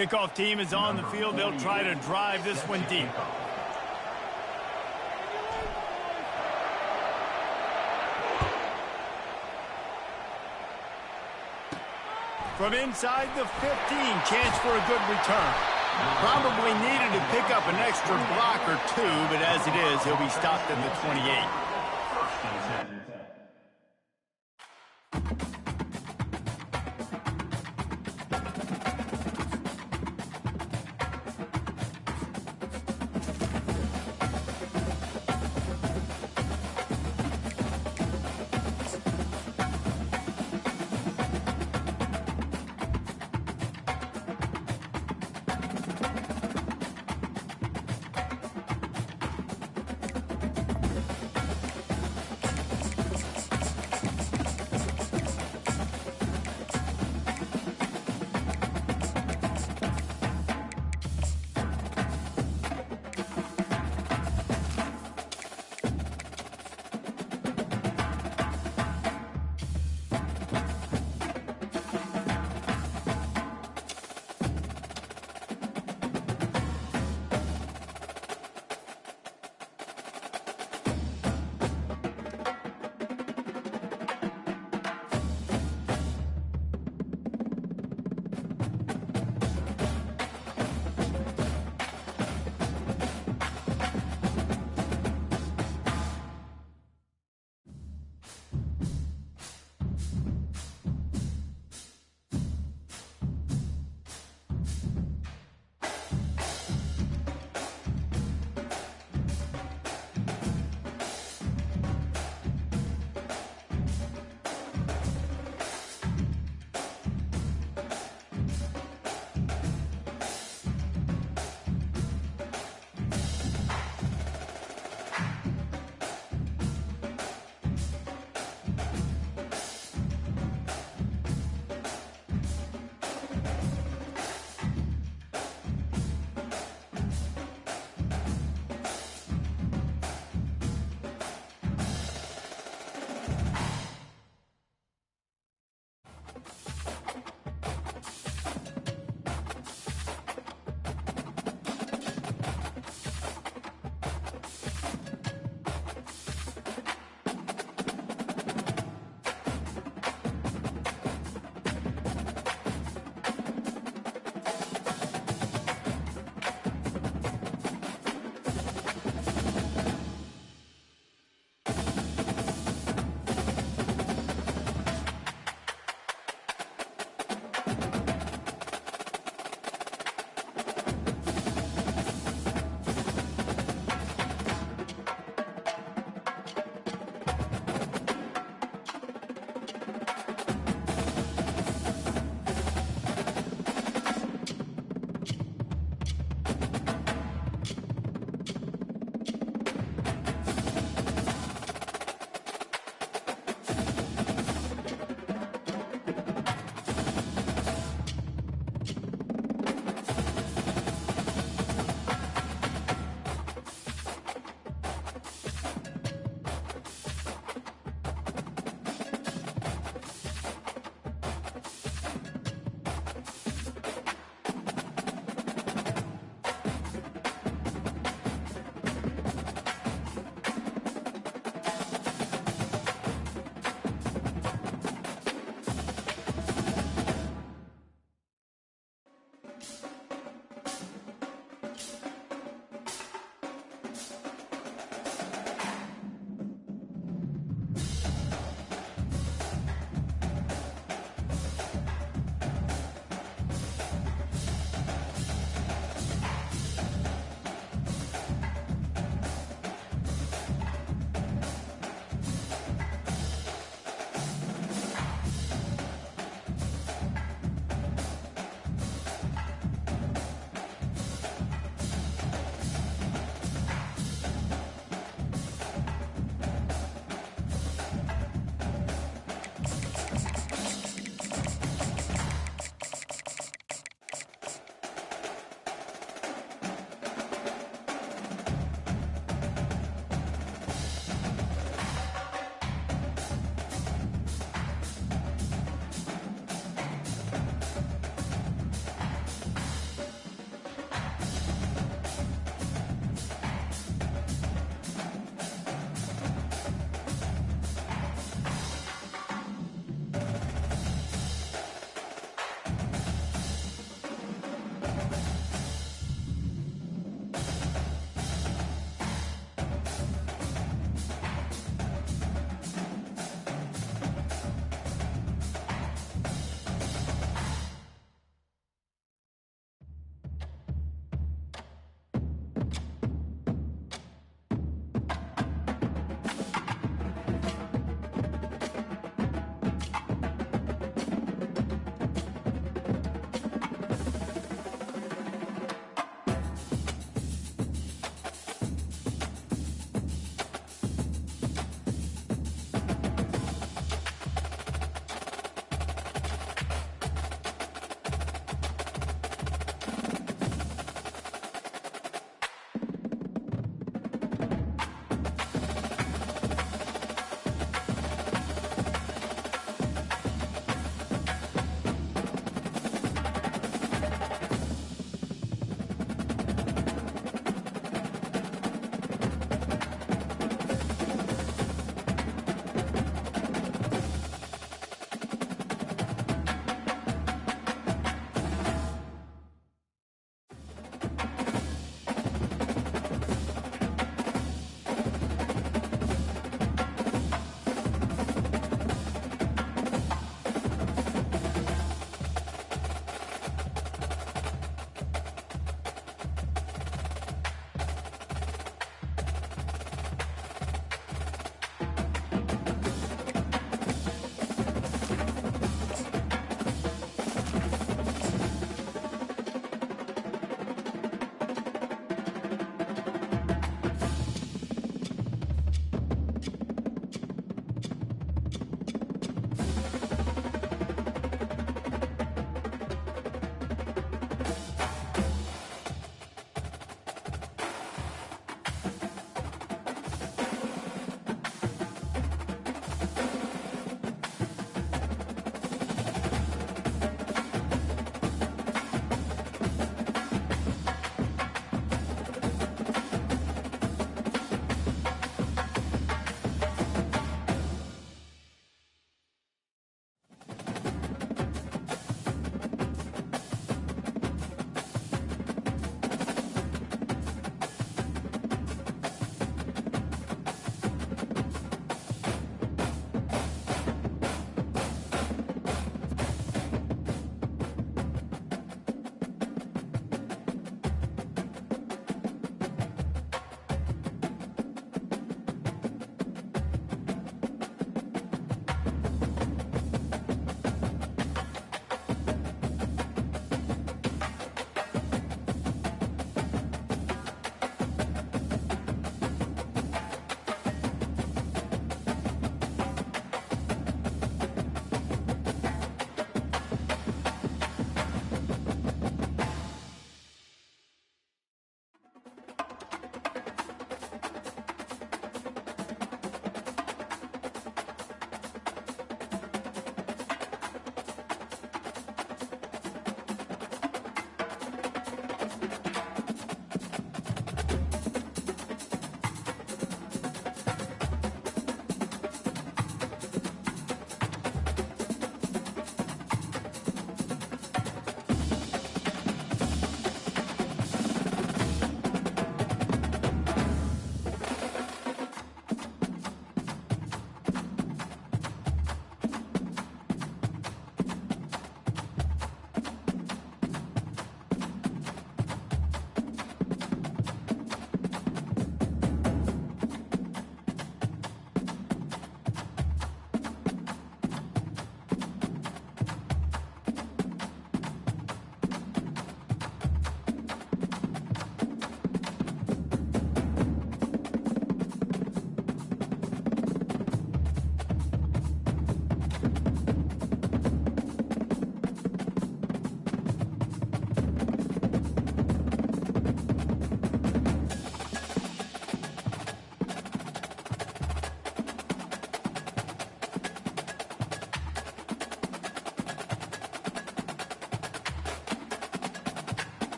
Kickoff team is on the field. They'll try to drive this one deep. From inside the 15, chance for a good return. Probably needed to pick up an extra block or two, but as it is, he'll be stopped at the 28.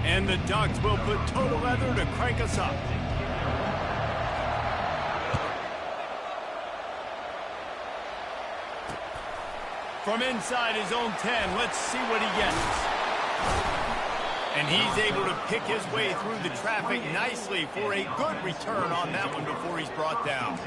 And the Ducks will put total leather to crank us up. From inside his own 10, let's see what he gets. And he's able to pick his way through the traffic nicely for a good return on that one before he's brought down.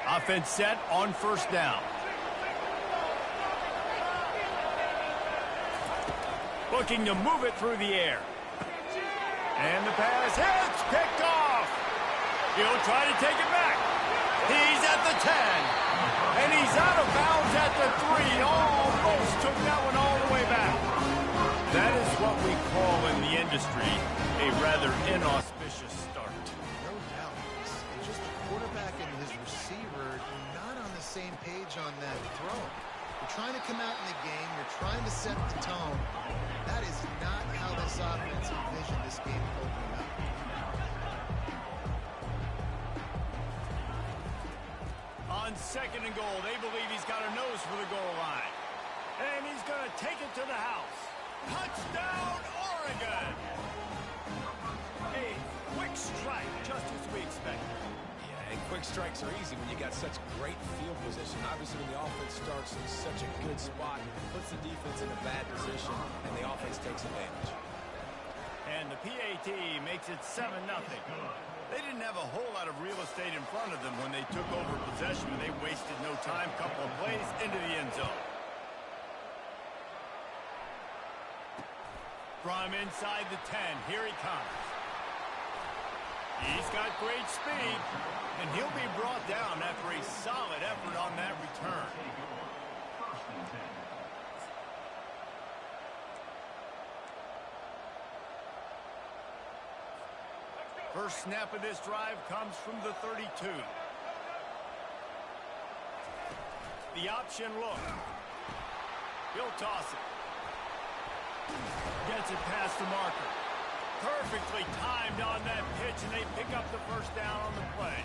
Offense set on first down. Looking to move it through the air. And the pass hits, picked off. He'll try to take it back. He's at the 10. And he's out of bounds at the 3. Almost took that one all the way back. That is what we call in the industry a rather inauspicious start. No doubt. It's just the quarterback and his receiver not on the same page on that throw. You're trying to come out in the game. You're trying to set the tone. That is not how this offense envisioned this game opening up. On second and goal, they believe he's got a nose for the goal line. And he's going to take it to the house. Touchdown, Oregon! A quick strike, just as we expected. And quick strikes are easy when you got such great field position. Obviously, when the offense starts in such a good spot, it puts the defense in a bad position, and the offense takes advantage. And the PAT makes it 7-0. They didn't have a whole lot of real estate in front of them when they took over possession, and they wasted no time. Couple of plays into the end zone. From inside the 10, here he comes. He's got great speed, and he'll be brought down after a solid effort on that return. First snap of this drive comes from the 32. The option look. He'll toss it. Gets it past the marker. Perfectly timed on that pitch, and they pick up the first down on the play.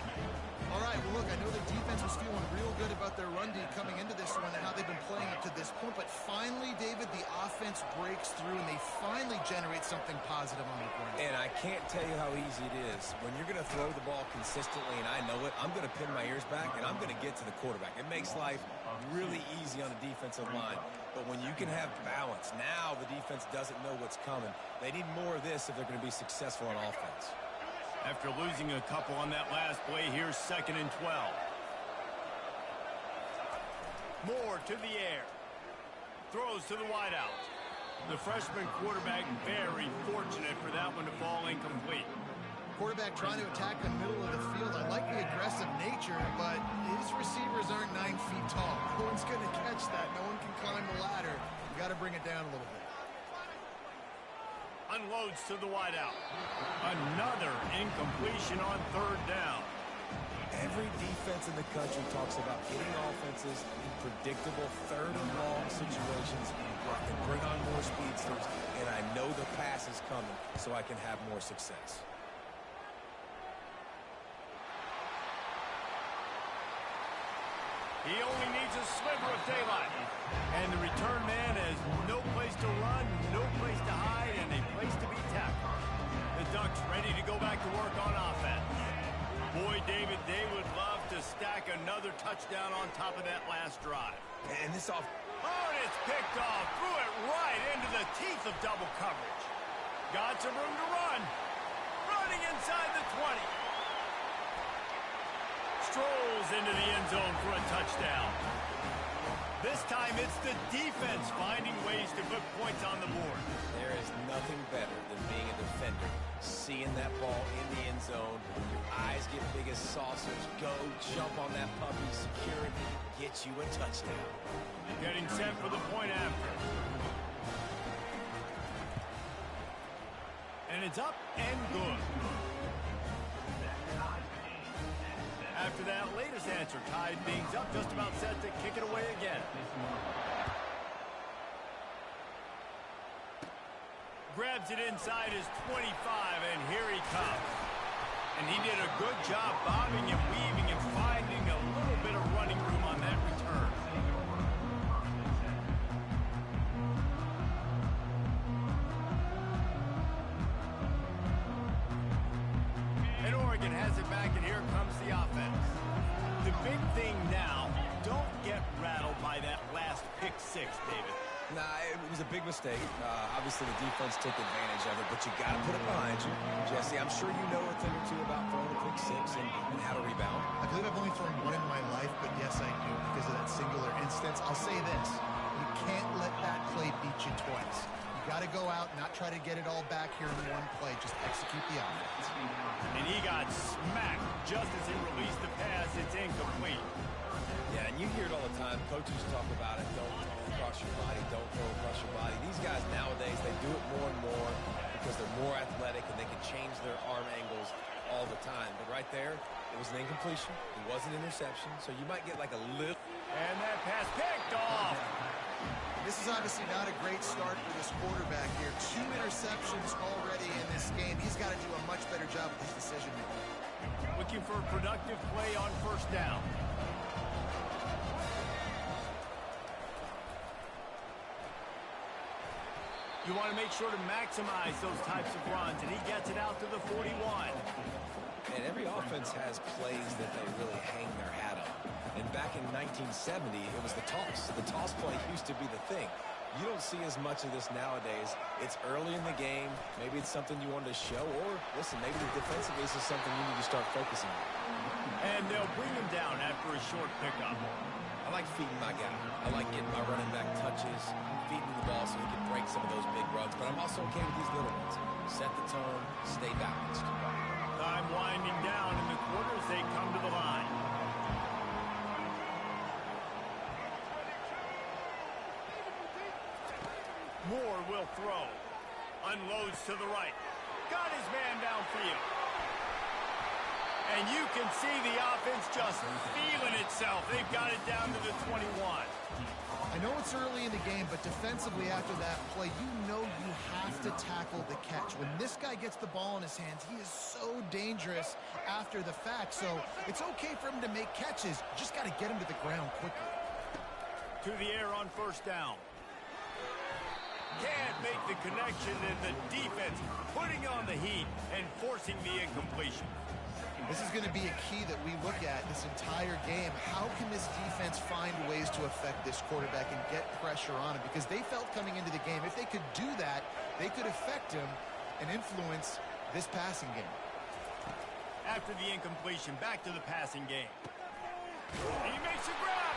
All right, well, look, I know the defense was feeling real good about their run D coming into this one and how they've been playing up to this point, but finally, David, the offense breaks through, and they finally generate something positive on the ground. And I can't tell you how easy it is. When you're going to throw the ball consistently, and I know it, I'm going to pin my ears back, and I'm going to get to the quarterback. It makes life really easy on the defensive line. But when you can have balance, now the defense doesn't know what's coming. They need more of this if they're going to be successful on offense. After losing a couple on that last play, here's 2nd and 12. Moore to the air. Throws to the wideout. The freshman quarterback very fortunate for that one to fall incomplete. Quarterback trying to attack the middle of the field. I like the aggressive nature, but his receivers aren't 9 feet tall. No one's going to catch that. No one can climb the ladder. You got to bring it down a little bit. Unloads to the wideout. Another incompletion on 3rd down. Every defense in the country talks about getting offenses in predictable 3rd and long situations where I can bring on more speedsters, and I know the pass is coming so I can have more success. He only needs a sliver of daylight. And the return man has no place to run, no place to hide, and a place to be tackled. The Ducks ready to go back to work on offense. Boy, David, they would love to stack another touchdown on top of that last drive. And this off. Oh, and it's picked off. Threw it right into the teeth of double coverage. Got some room to run. Running inside the 20. Strolls into the end zone for a touchdown. This time it's the defense finding ways to put points on the board. There is nothing better than being a defender. Seeing that ball in the end zone, your eyes get big as saucers. Go, jump on that puppy, secure it, get you a touchdown. Getting set for the point after. And it's up and good. After that latest answer, tied things up, just about set to kick it away again. Grabs it inside his 25, and here he comes. And he did a good job bobbing and weaving and finding a little bit of running room on that return. And Oregon has it back, and here comes the offense. The big thing now, don't get rattled by that last pick six, David. Nah, it was a big mistake. Obviously, the defense took advantage of it, but you got to put it behind you. Jesse, I'm sure you know a thing or two about throwing a pick six and how to rebound. I believe I've only thrown one in my life, but yes, I do because of that singular instance. I'll say this. You can't let that play beat you twice. You got to go out, not try to get it all back here in one play. Just execute the offense. And he got smacked just as he released the pass. It's incomplete. Yeah, and you hear it all the time. Coaches talk about it. Don't throw across your body. Don't throw across your body. These guys nowadays, they do it more and more because they're more athletic and they can change their arm angles all the time. But right there, it was an incompletion. It was an interception. So you might get like a little. And that pass picked off. This is obviously not a great start for this quarterback here. 2 interceptions already in this game. He's got to do a much better job with his decision making. Looking for a productive play on first down. You want to make sure to maximize those types of runs, and he gets it out to the 41. And every offense has plays that they really hang their hat on. And back in 1970, it was the toss. The toss play used to be the thing. You don't see as much of this nowadays. It's early in the game. Maybe it's something you wanted to show, or listen, maybe defensively this is something you need to start focusing on. And they'll bring him down after a short pickup. I like feeding my guy. I like getting my running back touches, feeding the ball so he can break some of those big runs. But I'm also okay with these little ones. Set the tone, stay balanced. Time winding down in the quarter as they come to the line. Moore will throw. Unloads to the right. Got his man downfield. And you can see the offense just feeling itself. They've got it down to the 21. I know it's early in the game, but defensively after that play, you know you have to tackle the catch. When this guy gets the ball in his hands, he is so dangerous after the fact. So it's okay for him to make catches. Just got to get him to the ground quickly. To the air on first down. Can't make the connection, and the defense putting on the heat and forcing the incompletion. This is going to be a key that we look at this entire game. How can this defense find ways to affect this quarterback and get pressure on him? Because they felt coming into the game, if they could do that, they could affect him and influence this passing game. After the incompletion, back to the passing game. He makes a grab.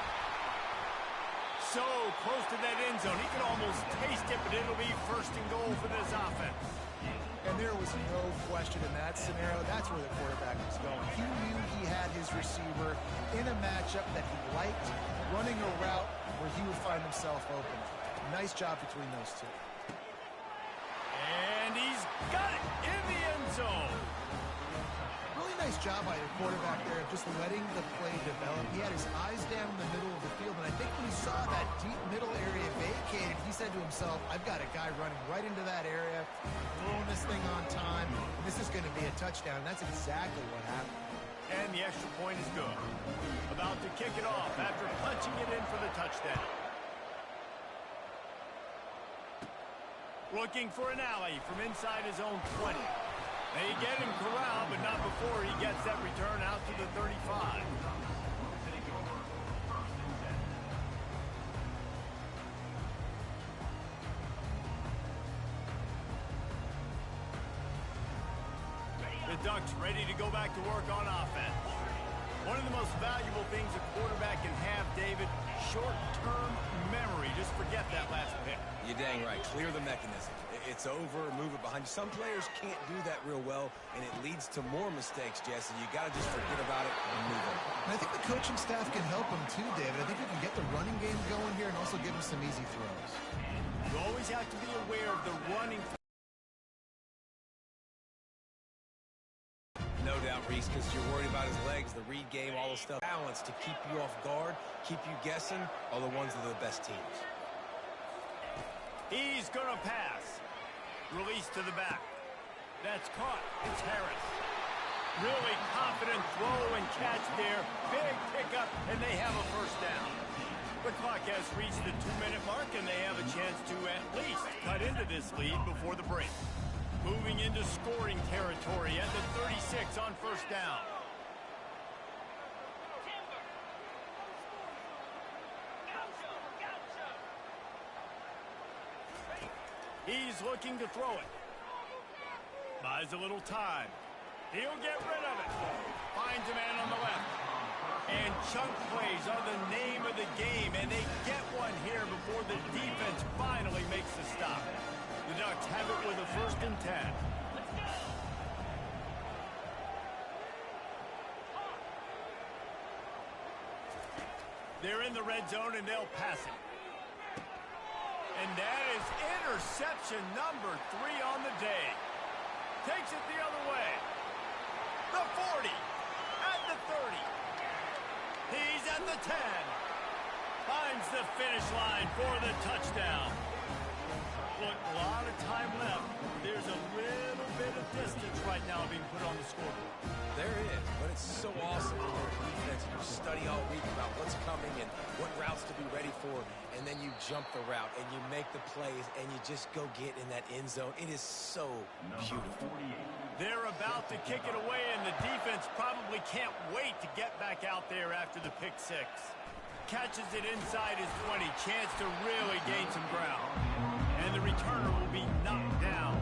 So close to that end zone. He can almost taste it, but it'll be first and goal for this offense. And there was no question in that scenario. That's where the quarterback was going. He knew he had his receiver in a matchup that he liked, running a route where he would find himself open. Nice job between those two. And he's got it in the end zone. Really nice job by the quarterback there of just letting the play develop. He had his eyes down in the middle of the field, and I think when he saw that deep middle area vacated, he said to himself, I've got a guy running right into that area, throwing this thing on time, and this is going to be a touchdown. And that's exactly what happened. And the extra point is good. About to kick it off after punching it in for the touchdown. Looking for an alley from inside his own 20. They get him corralled, but not before he gets that return out to the 35. The Ducks ready to go back to work on offense. One of the most valuable things a quarterback can have, David, short-term memory. Just forget that last pick. You're dang right. Clear the mechanism. It's over. Move it behind you. Some players can't do that real well, and it leads to more mistakes, Jesse. You got to just forget about it and move on. And I think the coaching staff can help him too, David. I think we can get the running game going here and also give him some easy throws. You always have to be aware of the running. No doubt, Reese, because you're worried about his legs, the read game, all the stuff. Balance to keep you off guard, keep you guessing, are the ones that are the best teams. He's going to pass. Release to the back. That's caught. It's Harris. Really confident throw and catch there. Big pickup, and they have a first down. The clock has reached the 2-minute mark, and they have a chance to at least cut into this lead before the break. Moving into scoring territory at the 36 on first down. He's looking to throw it. Buys a little time. He'll get rid of it. Finds a man on the left. And chunk plays are the name of the game, and they get one here before the defense finally makes the stop. The Ducks have it with a 1st and 10. They're in the red zone, and they'll pass it. And that is interception number 3 on the day. Takes it the other way. The 40. At the 30. He's at the 10. Finds the finish line for the touchdown. Look, a lot of time left. There's a little bit of distance right now being put on the scoreboard. There is, but it's so awesome when you're defense. You study all week about what's coming and what routes to be ready for, and then you jump the route and you make the plays and you just go get in that end zone. It is so beautiful. They're about to kick it away, and the defense probably can't wait to get back out there after the pick 6. Catches it inside his 20. Chance to really gain some ground. And the returner will be knocked down.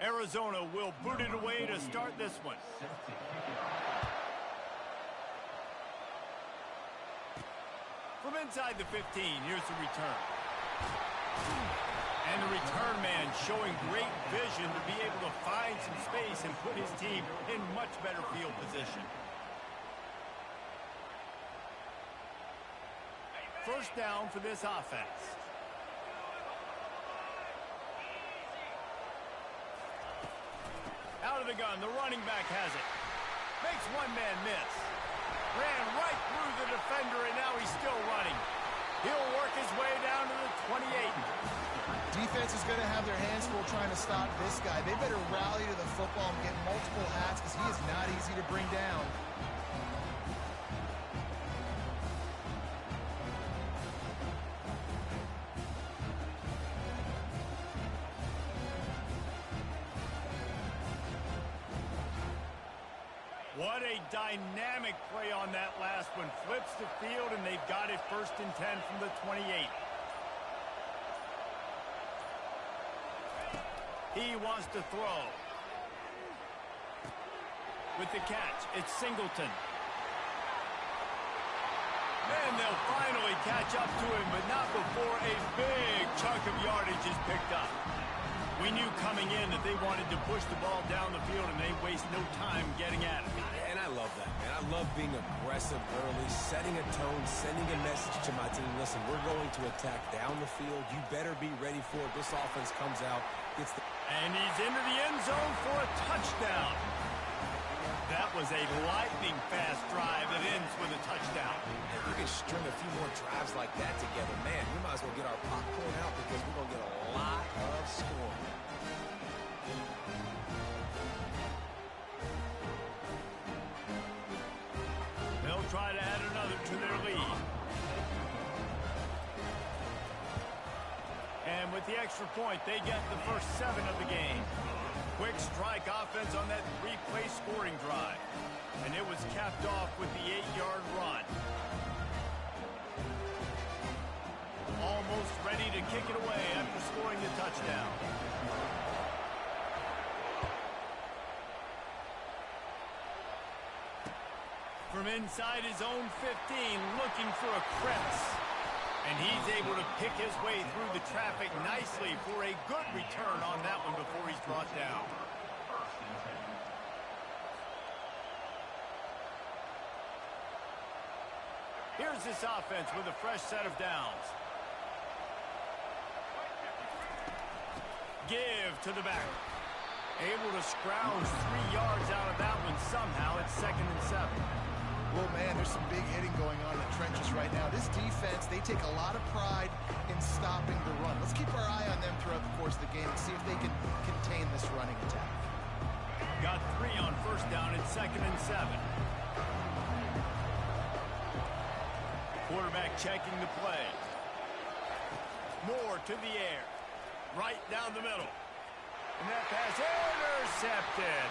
Arizona will boot it away to start this one. From inside the 15, here's the return. And the return man showing great vision to be able to find some space and put his team in much better field position. First down for this offense. Out of the gun, the running back has it. Makes one man miss. Ran right through the defender, and now he's still running. He'll work his way down to the 28. Defense is going to have their hands full trying to stop this guy. They better rally to the football and get multiple hats because he is not easy to bring down. What a dynamic play on that last one. Flips the field, and they've got it 1st and 10 from the 28. He wants to throw. With the catch, it's Singleton. And they'll finally catch up to him, but not before a big chunk of yardage is picked up. We knew coming in that they wanted to push the ball down the field, and they waste no time getting at it. And I love that, man. I love being aggressive early, setting a tone, sending a message to my team. Listen, we're going to attack down the field. You better be ready for it. This offense comes out, gets the... And he's into the end zone for a touchdown. That was a lightning-fast drive that ends with a touchdown. If you can string a few more drives like that together, man, we might as well get our popcorn out because we're going to get a lot of scoring. They'll try to add another to their lead. And with the extra point, they get the first 7 of the game. Quick strike offense on that 3-play scoring drive. And it was capped off with the 8-yard run. Almost ready to kick it away after scoring the touchdown. From inside his own 15, looking for a crevice. And he's able to pick his way through the traffic nicely for a good return on that one before he's brought down. Here's this offense with a fresh set of downs. Give to the back. Able to scrounge 3 yards out of that one somehow. It's 2nd and 7. Well, man, there's some big hitting going on in the trenches right now. This defense, they take a lot of pride in stopping the run. Let's keep our eye on them throughout the course of the game and see if they can contain this running attack. Got 3 on 1st down. It's 2nd and 7. Quarterback checking the play. Moore to the air. Right down the middle. And that pass intercepted.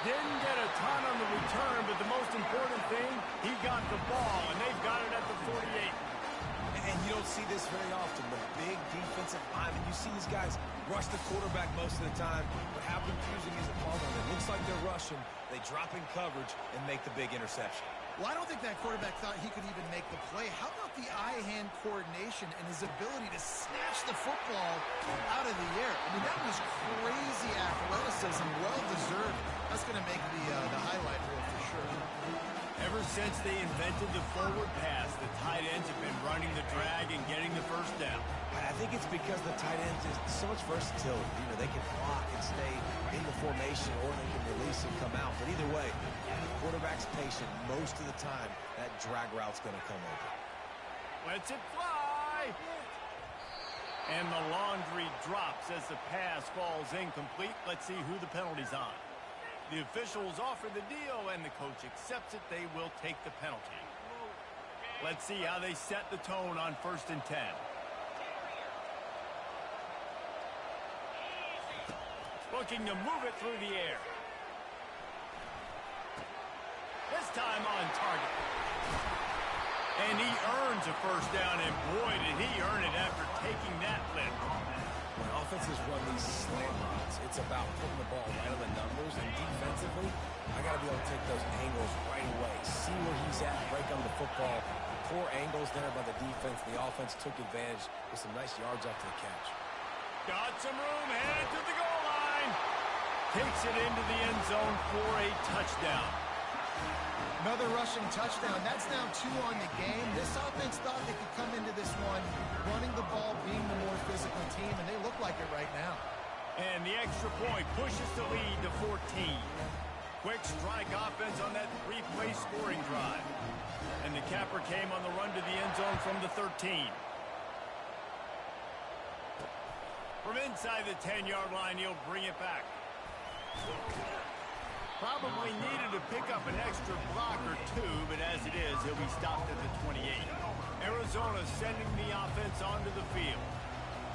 Didn't get a ton on the return, but the most important thing, he got the ball, and they've got it at the 48. And you don't see this very often. The big defensive linemen, you see these guys rush the quarterback most of the time, but how confusing is it for them? It looks like they're rushing, they drop in coverage, and make the big interception. Well, I don't think that quarterback thought he could even make the play. How about the eye-hand coordination and his ability to snatch the football out of the air? I mean, that was crazy athleticism, well-deserved. That's going to make the highlight reel for sure. Ever since they invented the forward pass, the tight ends have been running the drag and getting the first down. I think it's because the tight ends is so much versatility. You know, they can block and stay in the formation, or they can release and come out. But either way, the quarterback's patient most of the time. That drag route's going to come open. Lets it fly. And the laundry drops as the pass falls incomplete. Let's see who the penalty's on. The officials offer the deal, and the coach accepts it. They will take the penalty. Let's see how they set the tone on 1st and 10. Looking to move it through the air. This time on target. And he earns a first down, and boy, did he earn it after taking that lift. When offenses run these slant routes, it's about putting the ball right on the numbers, and defensively, I got to be able to take those angles right away, see where he's at, break on the football. Poor angles there by the defense. The offense took advantage with some nice yards after the catch. Got some room, headed to the goal line. Takes it into the end zone for a touchdown. Another rushing touchdown. That's now 2 on the game. This offense thought they could come into this one running the ball, being the more physical team, and they look like it right now. And the extra point pushes the lead to 14. Quick strike offense on that 3-play scoring drive. And the capper came on the run to the end zone from the 13. From inside the 10-yard line, he'll bring it back. Probably needed to pick up an extra block or two, but as it is, he'll be stopped at the 28. Arizona sending the offense onto the field.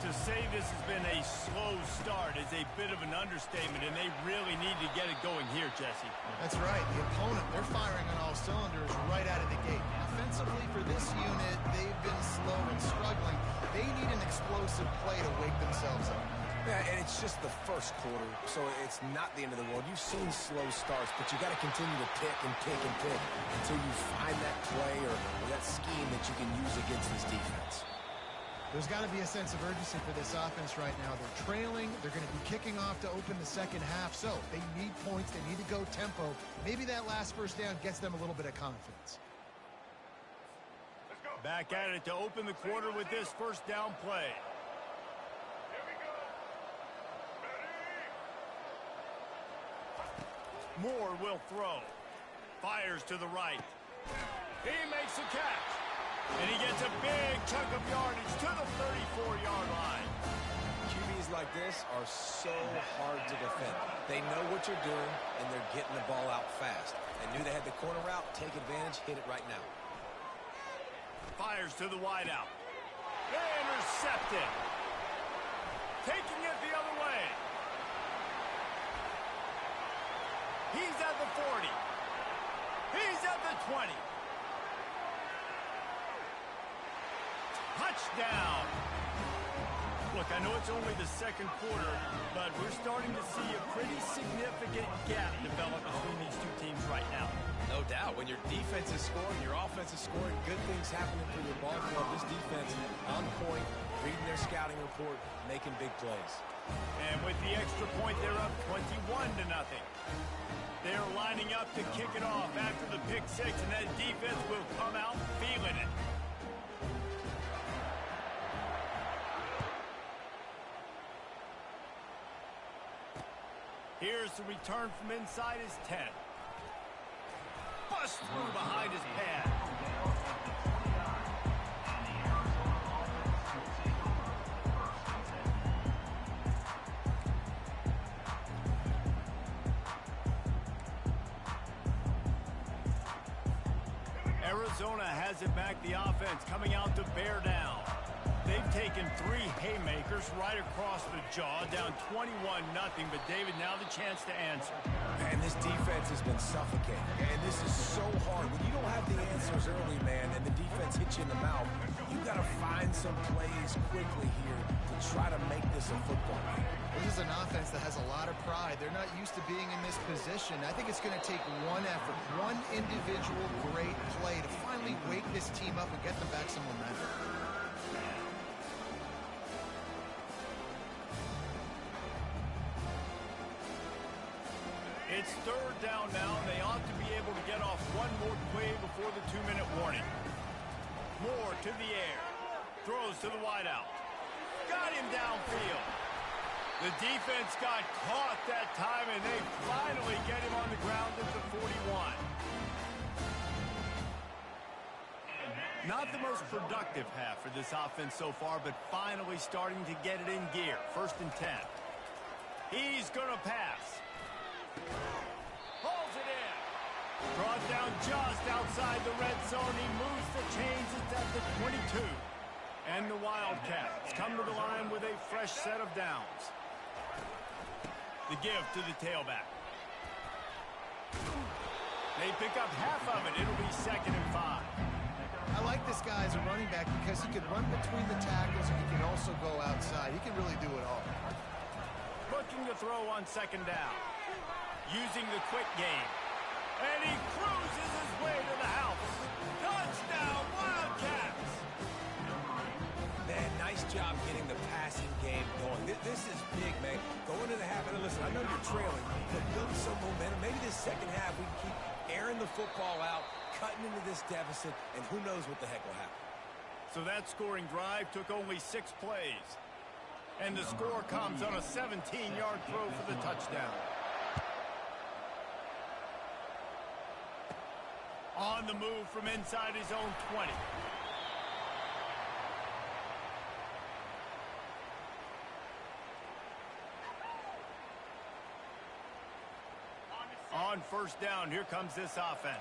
To say this has been a slow start is a bit of an understatement, and they really need to get it going here, Jesse. That's right. The opponent, they're firing on all cylinders right out of the gate. Offensively, for this unit, they've been slow and struggling. They need an explosive play to wake themselves up. Yeah, and it's just the first quarter, so it's not the end of the world. You've seen slow starts, but you got to continue to pick and pick and pick until you find that play or that scheme that you can use against this defense. There's got to be a sense of urgency for this offense right now. They're trailing. They're going to be kicking off to open the second half, so they need points. They need to go tempo. Maybe that last first down gets them a little bit of confidence. Back at it to open the quarter with this first down play. Moore will throw. Fires to the right. He makes a catch. And he gets a big chunk of yardage to the 34-yard line. QBs like this are so hard to defend. They know what you're doing, and they're getting the ball out fast. They knew they had the corner route. Take advantage. Hit it right now. Fires to the wideout. Intercepted. Taking it the other way. He's at the 40. He's at the 20. Touchdown. Look, I know it's only the second quarter, but we're starting to see a pretty significant gap develop between these two teams right now. No doubt. When your defense is scoring, your offense is scoring, good things happening for your ball club. This defense on point, reading their scouting report, making big plays. And with the extra point, they're up 21-0. They're lining up to kick it off after the pick six, and that defense will come out feeling it. Here's the return from inside his 10. Bust through behind his pad. Arizona has it back, the offense coming out to bear down. They've taken 3 haymakers right across the jaw, down 21-0, but David, now the chance to answer. Man, this defense has been suffocating, and this is so hard. When you don't have the answers early, man, and the defense hits you in the mouth, you got to find some plays quickly here to try to make this a football game. This is an offense that has a lot of pride. They're not used to being in this position. I think it's going to take one effort, one individual great play to finally wake this team up and get them back some momentum. It's third down now, and they ought to be able to get off one more play before the 2-minute warning. Moore to the air. Throws to the wideout. Got him downfield. The defense got caught that time, and they finally get him on the ground at the 41. Not the most productive half for this offense so far, but finally starting to get it in gear. 1st and 10. He's going to pass. Pulls it in. Brought down just outside the red zone. He moves the chains. It's at the 22. And the Wildcats come to the line with a fresh set of downs. The give to the tailback. They pick up half of it. It'll be 2nd and 5. I like this guy as a running back because he can run between the tackles and he can also go outside. He can really do it all. Looking to throw on second down. Using the quick game. And he cruises his way to the house. Touchdown, Wildcats! Man, nice job getting the passing game going. This is big, man. Going into the half, and listen, I know you're trailing, but building some momentum. Maybe this second half we can keep airing the football out, cutting into this deficit, and who knows what the heck will happen. So that scoring drive took only 6 plays. And the score comes on a 17-yard throw for the touchdown. On the move from inside his own 20. On first down, here comes this offense.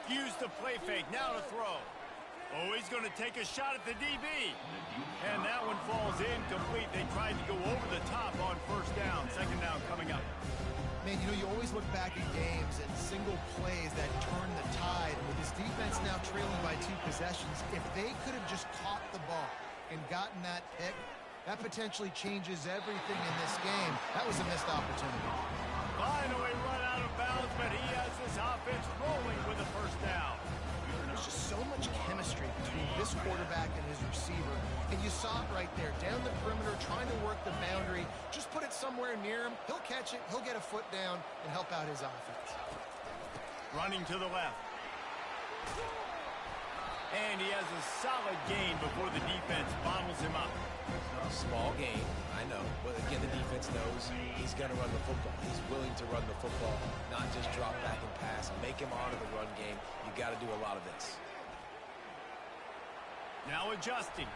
Use the play fake, now to throw. Oh, he's going to take a shot at the DB. And that one falls incomplete. They tried to go over the top on first down. Second down coming up. Man, you know, you always look back in games at single plays that turn the tide. With this defense now trailing by 2 possessions, if they could have just caught the ball and gotten that pick, that potentially changes everything in this game. That was a missed opportunity. Finally run out of bounds, but he has this offense rolling with a first down. There's just so much chemistry between this quarterback and his receiver. And you saw it right there, down the perimeter, trying to work the boundary. Just put it somewhere near him. He'll catch it. He'll get a foot down and help out his offense. Running to the left. And he has a solid gain before the defense bottles him up. Small gain, I know. But again, the defense knows he's going to run the football. He's willing to run the football, not just drop back and pass. Make him honor the run game. You got to do a lot of this. Now adjusting.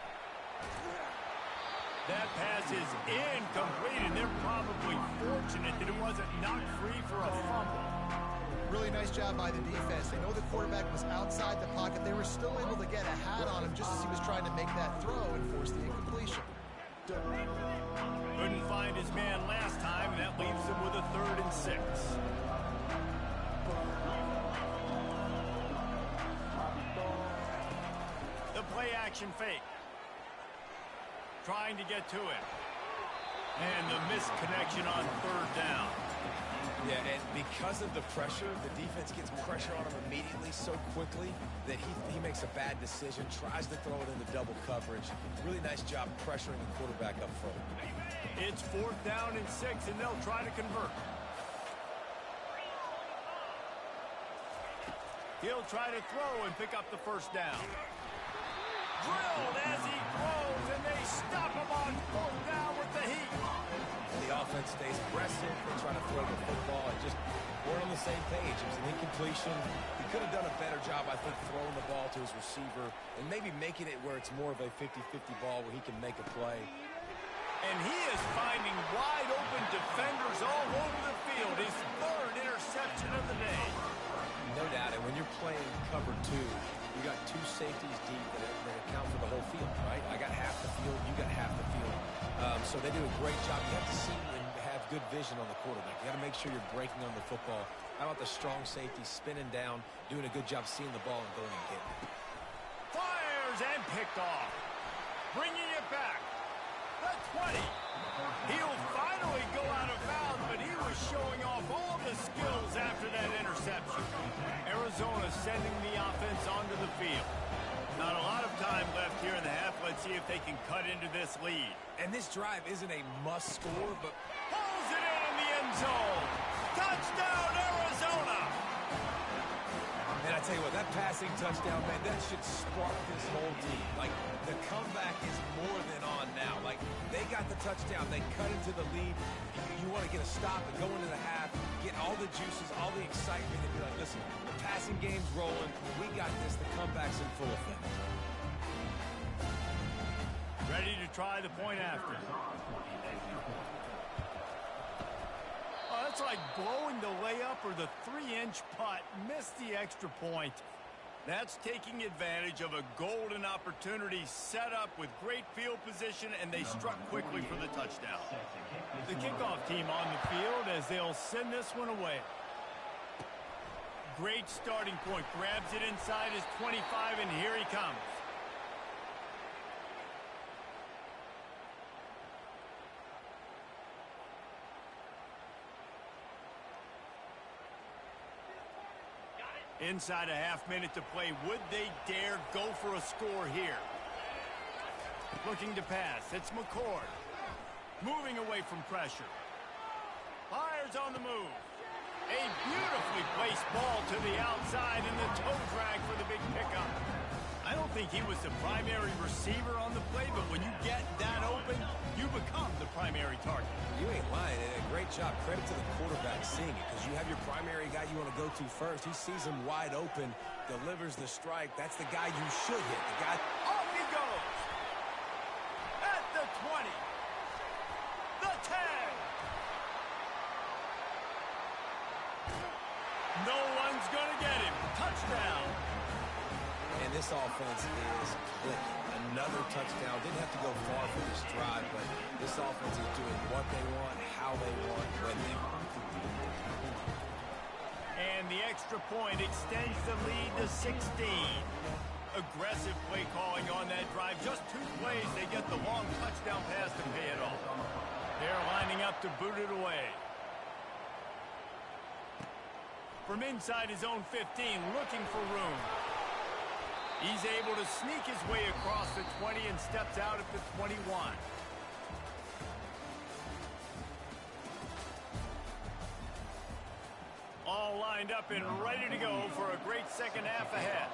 That pass is incomplete, and they're probably fortunate that it wasn't knocked free for a fumble. Really nice job by the defense. They know the quarterback was outside the pocket. They were still able to get a hat on him just as he was trying to make that throw and force the incompletion. Couldn't find his man last time, and that leaves him with a 3rd and 6. The play action fake. Trying to get to it. And the missed connection on 3rd down. Yeah, and because of the pressure, the defense gets pressure on him immediately so quickly that he makes a bad decision, tries to throw it into double coverage. Really nice job pressuring the quarterback up front. It's 4th down and 6, and they'll try to convert. He'll try to throw and pick up the first down. Drilled as he throws, and they stop him on 4th down with the heat. The offense stays aggressive. They try to throw the football and just weren't on the same page. It was an incompletion. He could have done a better job, I think, throwing the ball to his receiver and maybe making it where it's more of a 50-50 ball where he can make a play. And he is finding wide open defenders all over the field. His 3rd interception of the day. No doubt. And when you're playing cover 2, you got 2 safeties deep that account for the whole field, right? I got half the field, you got half the field. So they do a great job. You have to see and have good vision on the quarterback. You got to make sure you're breaking on the football. How about the strong safety spinning down, doing a good job seeing the ball and going and getting it. Fires and picked off. Bringing it back. The 20. He'll finally go out of bounds, but he was showing off all the skills after that interception. Arizona sending the offense onto the field. Not a lot of time left here in the half. Let's see if they can cut into this lead. And this drive isn't a must score, but pulls it in the end zone. Touchdown, Arizona! And I tell you what, that passing touchdown, man, that should spark this whole team. Like, the comeback is more than on now. Like, they got the touchdown. They cut into the lead. You want to get a stop and go into the half, get all the juices, all the excitement, and be like, listen, the passing game's rolling. We got this. The comeback's in full effect. Ready to try the point after. Oh, that's like blowing the layup or the 3-inch putt. Missed the extra point. That's taking advantage of a golden opportunity set up with great field position, and they struck quickly for the touchdown. The kickoff team on the field as they'll send this one away. Great starting point. Grabs it inside his 25, and here he comes. Inside a half minute to play. Would they dare go for a score here? Looking to pass. It's McCord. Moving away from pressure. Fires on the move. A beautifully placed ball to the outside and the toe drag for the big pickup. I don't think he was the primary receiver on the play, but when you get that open, you become the primary target. You ain't lying, and a great job. Credit to the quarterback seeing it, because you have your primary guy you want to go to first. He sees him wide open, delivers the strike. That's the guy you should hit. The guy. Off he goes. At the 20. The 10. No one's going to get him. Touchdown. And this offense is clicking. Another touchdown. Didn't have to go far for this drive, but this offense is doing what they want, how they want, when they want. And the extra point extends the lead to 16. Aggressive play calling on that drive. Just 2 plays, they get the long touchdown pass to pay it off. They're lining up to boot it away. From inside his own 15, looking for room. He's able to sneak his way across the 20 and steps out at the 21. All lined up and ready to go for a great second half ahead.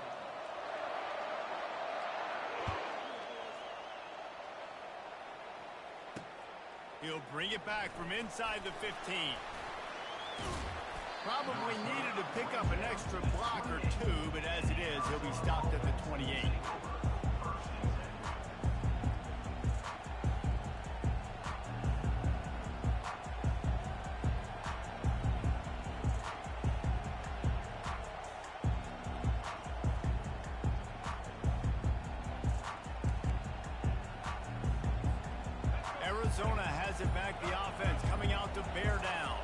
He'll bring it back from inside the 15. Probably needed to pick up an extra block or 2, but as it is, he'll be stopped at the 28. Arizona has it back, the offense coming out to bear down.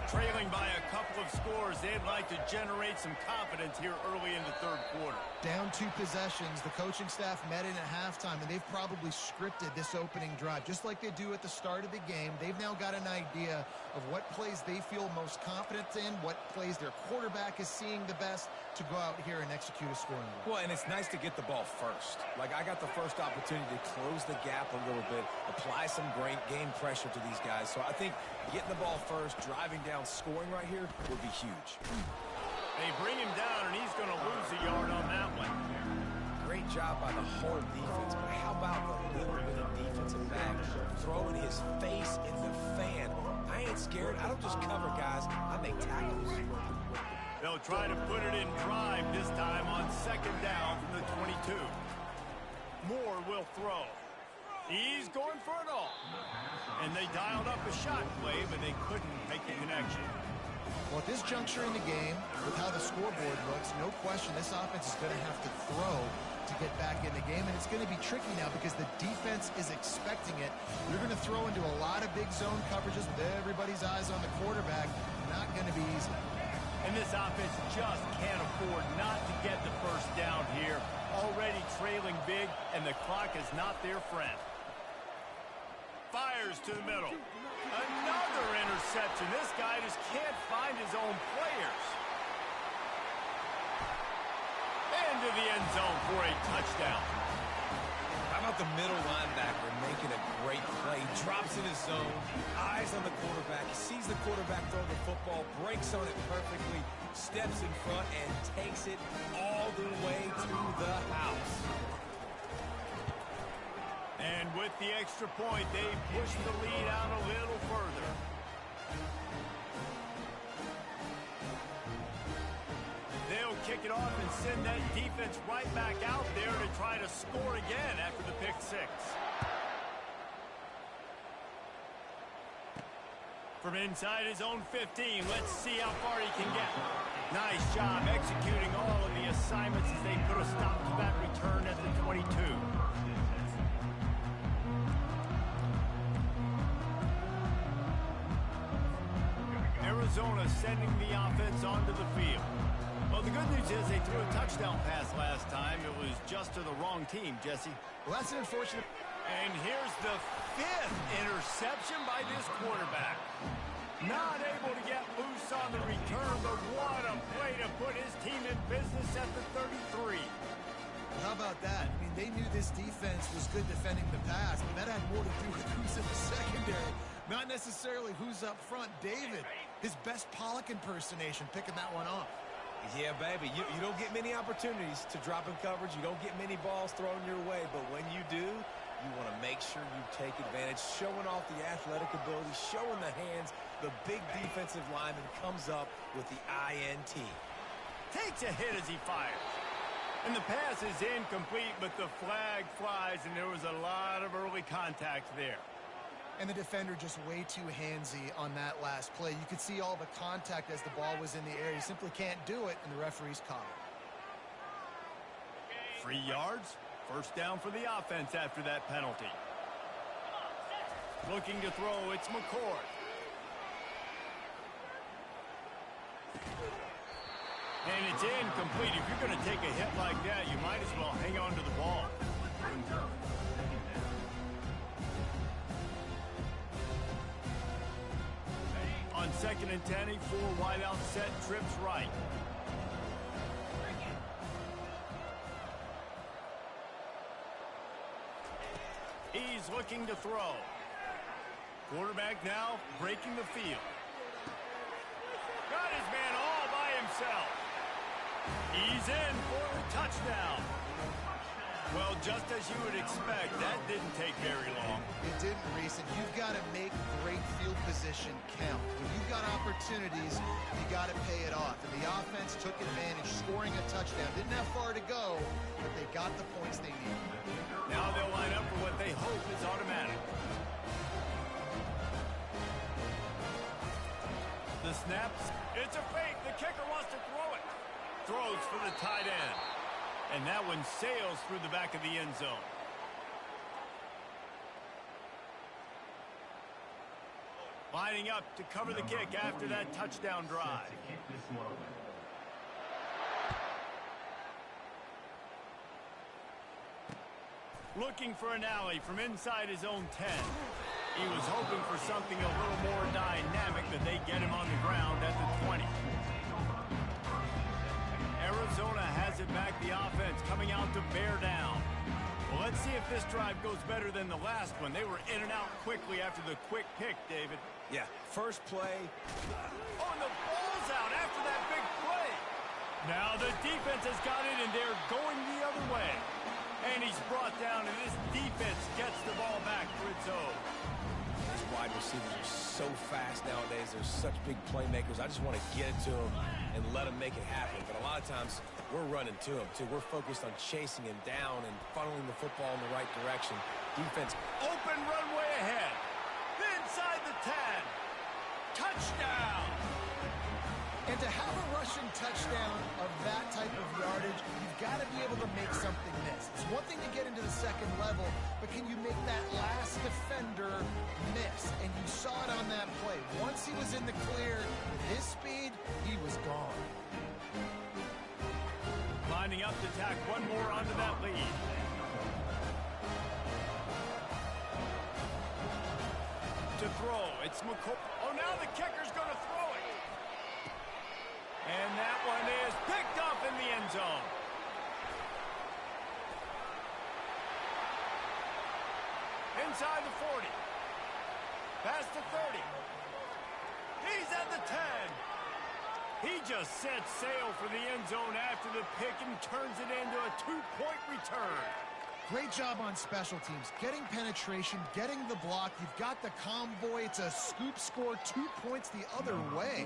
Trailing by a couple of scores, they'd like to generate some confidence here early in the third quarter. Down 2 possessions, the coaching staff met in at halftime, and they've probably scripted this opening drive. Just like they do at the start of the game, they've now got an idea of what plays they feel most confident in, what plays their quarterback is seeing the best to go out here and execute a scoring drive. Well, and it's nice to get the ball first. Like, I got the first opportunity to close the gap a little bit, apply some great game pressure to these guys. So I think getting the ball first, driving down, scoring right here would be huge. They bring him down, and he's going to lose a yard on that one. Great job by the whole defense, but how about the little bit of defensive back throwing his face in the fan? I ain't scared. I don't just cover guys. I make tackles. They'll try to put it in drive this time on second down from the 22. Moore will throw. He's going for it all. And they dialed up a shot play, but they couldn't make the connection. Well, at this juncture in the game, with how the scoreboard looks, no question this offense is going to have to throw to get back in the game, and it's going to be tricky now because the defense is expecting it. You're going to throw into a lot of big zone coverages with everybody's eyes on the quarterback. Not going to be easy. And this offense just can't afford not to get the first down here. Already trailing big, and the clock is not their friend. Fires to the middle. Another interception. This guy just can't find his own players. Into the end zone for a touchdown. How about the middle linebacker making a great play? Drops in his zone, eyes on the quarterback. He sees the quarterback throw the football, breaks on it perfectly, steps in front, and takes it all the way to the house. And with the extra point, they push the lead out a little further. They'll kick it off and send that defense right back out there to try to score again after the pick six. From inside his own 15, let's see how far he can get. Nice job executing all of the assignments as they put a stop to that return at the 22. Arizona sending the offense onto the field. Well, the good news is they threw a touchdown pass last time. It was just to the wrong team, Jesse. Well, that's an unfortunate... And here's the 5th interception by this quarterback. Not able to get loose on the return, but what a play to put his team in business at the 33. Well, how about that? I mean, they knew this defense was good defending the pass, but that had more to do with who's in the secondary, not necessarily who's up front. David, his best Pollock impersonation, picking that one off. Yeah, baby, you don't get many opportunities to drop in coverage. You don't get many balls thrown your way, but when you do, you want to make sure you take advantage, showing off the athletic ability, showing the hands. The big defensive lineman comes up with the INT. Takes a hit as he fires. And the pass is incomplete, but the flag flies, and there was a lot of early contact there. And the defender just way too handsy on that last play. You could see all the contact as the ball was in the air. You simply can't do it, and the referees caught it. 3 yards. First down for the offense after that penalty. Looking to throw, it's McCord. And it's incomplete. If you're going to take a hit like that, you might as well hang on to the ball. On 2nd and 10, a 4 wide out set, trips right. He's looking to throw. Quarterback now breaking the field. Got his man all by himself. He's in for a touchdown. Well, just as you would expect, that didn't take very long. It didn't, Reese, and you've got to make great field position count. When you've got opportunities, you got to pay it off. And the offense took advantage, scoring a touchdown. Didn't have far to go, but they got the points they needed. Now they'll line up for what they hope is automatic. The snaps, it's a fake. The kicker wants to throw it. Throws for the tight end. And that one sails through the back of the end zone. Lining up to cover the kick after that touchdown drive. Looking for an alley from inside his own 10. He was hoping for something a little more dynamic, but they get him on the ground at the 20. Arizona has it back, the offense coming out to bear down. Well, let's see if this drive goes better than the last one. They were in and out quickly after the quick pick, David. Yeah, first play. Oh, and the ball's out after that big play. Now the defense has got it, and they're going the other way. And he's brought down, and this defense gets the ball back for its own. These wide receivers are so fast nowadays. They're such big playmakers. I just want to get it to them and let them make it happen. But a lot of times, we're running to them, too. We're focused on chasing him down and funneling the football in the right direction. Defense. Open runway ahead. Inside the 10. Touchdown. And to have a rushing touchdown of that type of yardage, you've got to be able to make something miss. It's one thing to get into the second level, but can you make that last defender miss? And you saw it on that play. Once he was in the clear, with his speed, he was gone. Lining up to tack one more onto that lead. To throw, it's McCoy. Oh, now the kicker's going to throw it. And that one is picked up in the end zone. Inside the 40. Past the 30. He's at the 10. He just sets sail for the end zone after the pick and turns it into a 2-point return. Great job on special teams. Getting penetration, getting the block. You've got the convoy. It's a scoop score, 2 points the other way.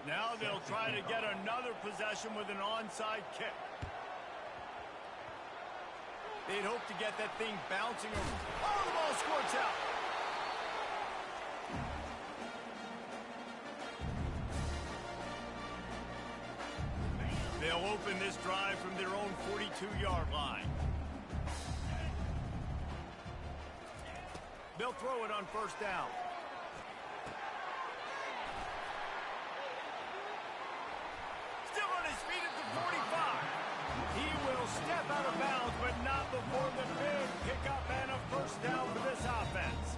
Now they'll try to get another possession with an onside kick. They'd hope to get that thing bouncing over. Oh, the ball squirts out. They'll open this drive from their own 42-yard line. They'll throw it on first down. Still on his feet at the 45. He will step out of bounds, but not before the big pickup and a first down for this offense.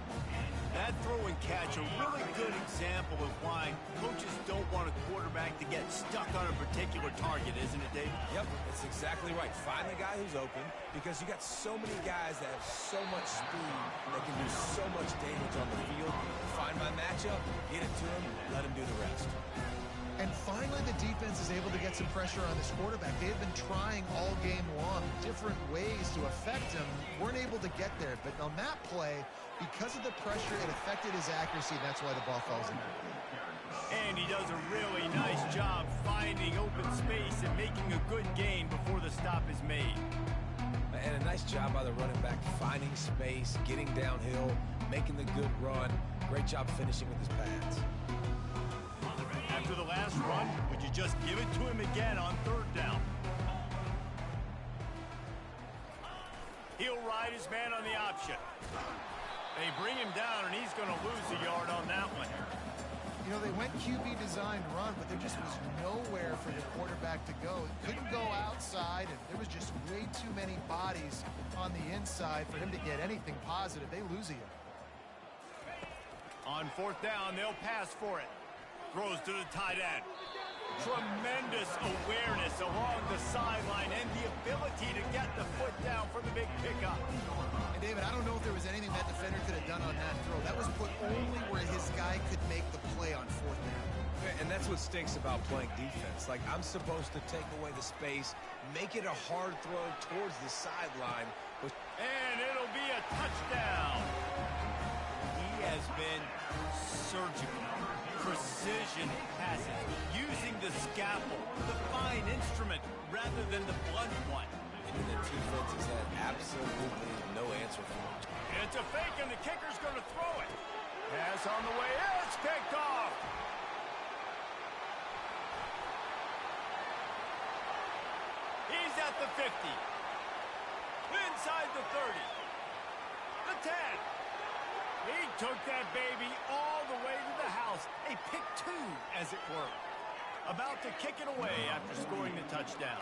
That throw and catch, a really good example of why coaches don't want a quarterback to get stuck on a particular target, isn't it, Dave? Yep, that's exactly right. Find the guy who's open because you got so many guys that have so much speed that can do so much damage on the field. Find my matchup, get it to him, let him do the rest. And finally, the defense is able to get some pressure on this quarterback. They've been trying all game long different ways to affect him. Weren't able to get there. But on that play, because of the pressure, it affected his accuracy. That's why the ball falls in. And he does a really nice job finding open space and making a good gain before the stop is made. And a nice job by the running back, finding space, getting downhill, making the good run. Great job finishing with his pads. After the last run, would you just give it to him again on third down? He'll ride his man on the option. They bring him down, and he's going to lose a yard on that one. You know, they went QB designed run, but there just was nowhere for the quarterback to go. He couldn't go outside, and there was just way too many bodies on the inside for him to get anything positive. They lose a yard. On fourth down, they'll pass for it. Throws to the tight end. Tremendous awareness along the sideline and the ability to get the foot down for the big pickup. And David, I don't know if there was anything that defender could have done on that throw. That was put only where his guy could make the play on fourth down. And that's what stinks about playing defense. Like, I'm supposed to take away the space, make it a hard throw towards the sideline. And it'll be a touchdown. He has been surgical. Precision passes, using the scalpel, the fine instrument, rather than the blunt one. And the defense has had absolutely no answer for him. It's a fake, and the kicker's going to throw it. Pass on the way, it's picked off. He's at the 50. Inside the 30. The 10. He took that baby all the way to the house. A pick two, as it were. About to kick it away after scoring the touchdown.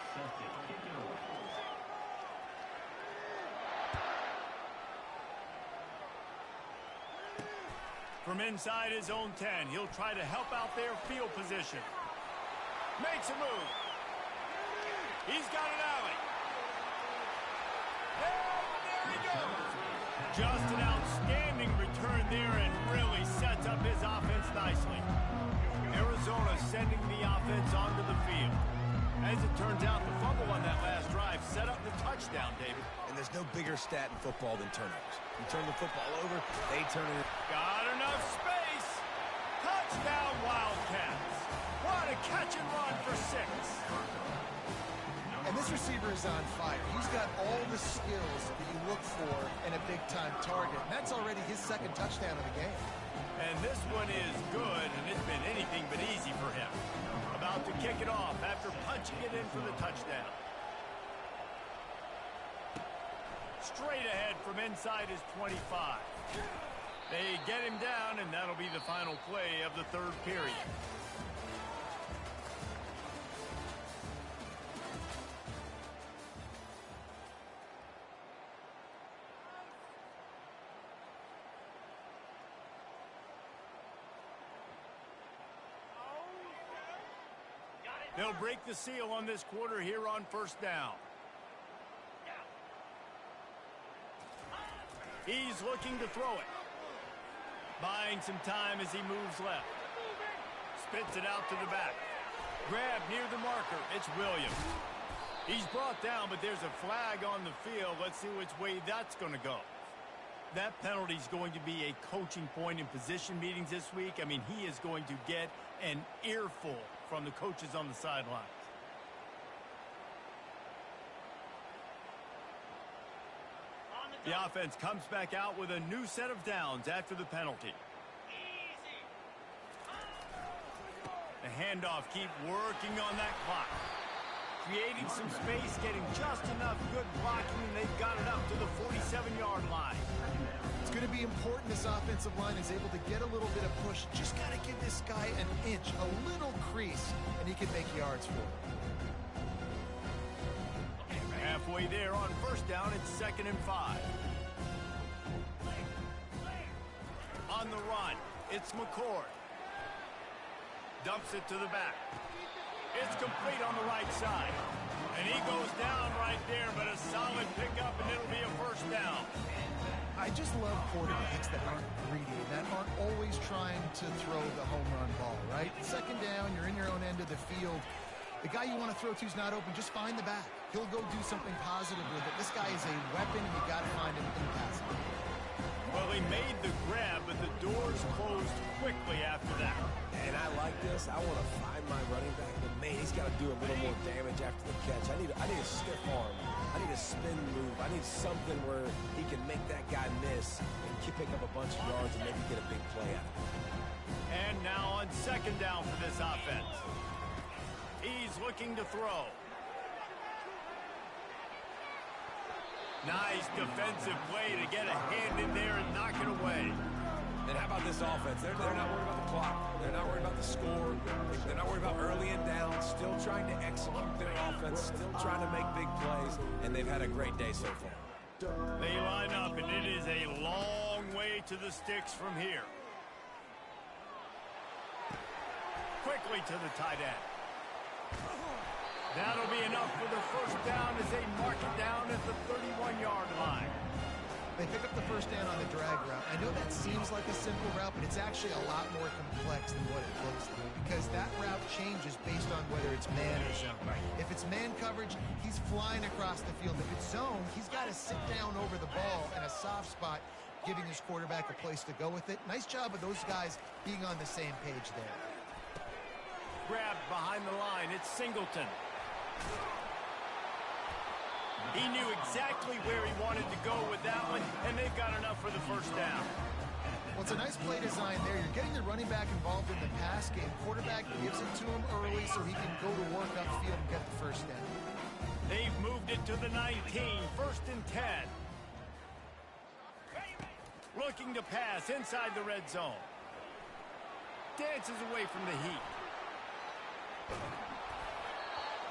From inside his own 10, he'll try to help out their field position. Makes a move. He's got an alley. And there he goes. Just an outstanding return there and really sets up his offense nicely. Arizona sending the offense onto the field. As it turns out, the fumble on that last drive set up the touchdown, David. And there's no bigger stat in football than turnovers. You turn the football over, they turn it. Got enough space. Touchdown, Wildcats. What a catch and run for 6. And this receiver is on fire. He's got all the skills that you look for in a big-time target. And that's already his second touchdown of the game. And this one is good, and it's been anything but easy for him. About to kick it off after punching it in for the touchdown. Straight ahead from inside his 25. They get him down, and that'll be the final play of the third period. They'll break the seal on this quarter here on first down. He's looking to throw it. Buying some time as he moves left. Spits it out to the back. Grab near the marker. It's Williams. He's brought down, but there's a flag on the field. Let's see which way that's going to go. That penalty is going to be a coaching point in position meetings this week. I mean, he is going to get an earful from the coaches on the sidelines. The offense comes back out with a new set of downs after the penalty. The handoff, keep working on that clock. creating some space, getting just enough good blocking, and they've got it up to the 47-yard line. It's going to be important this offensive line is able to get a little bit of push. Just got to give this guy an inch, a little crease, and he can make yards for it. Halfway there on first down, it's 2nd and 5. On the run, it's McCord. Dumps it to the back. It's complete on the right side. And he goes down right there, but a solid pickup, and it'll be a first down. I just love quarterbacks that aren't greedy, that aren't always trying to throw the home run ball, right? 2nd down, you're in your own end of the field. The guy you want to throw to is not open. Just find the back. He'll go do something positive with it. This guy is a weapon, and you got to find him in passing. Well, he made the grab, but the doors closed quickly after that. And I like this. I want to find my running back, but man, he's got to do a little more damage after the catch. I need a stiff arm. I need a spin move. I need something where he can make that guy miss and pick up a bunch of yards and maybe get a big play out of it. And now on 2nd down for this offense. He's looking to throw. Nice defensive play to get a hand in there and knock it away. And how about this offense? They're not worried about the clock. They're not worried about the score. They're not worried about early and down. Still trying to execute their offense. Still trying to make big plays. And they've had a great day so far. They line up, and it is a long way to the sticks from here. Quickly to the tight end. That'll be enough for the first down as they mark it down at the 31-yard line. They pick up the first down on the drag route. I know that seems like a simple route, but it's actually a lot more complex than what it looks like because that route changes based on whether it's man or zone. If it's man coverage, he's flying across the field. If it's zone, he's got to sit down over the ball in a soft spot, giving his quarterback a place to go with it. Nice job of those guys being on the same page there. Grabbed behind the line. It's Singleton. He knew exactly where he wanted to go with that one, and they've got enough for the first down. Well, it's a nice play design there. You're getting the running back involved in the pass game. Quarterback gives it to him early so he can go to work upfield and get the first down. They've moved it to the 19, 1st and 10. Looking to pass inside the red zone. Dances away from the heat.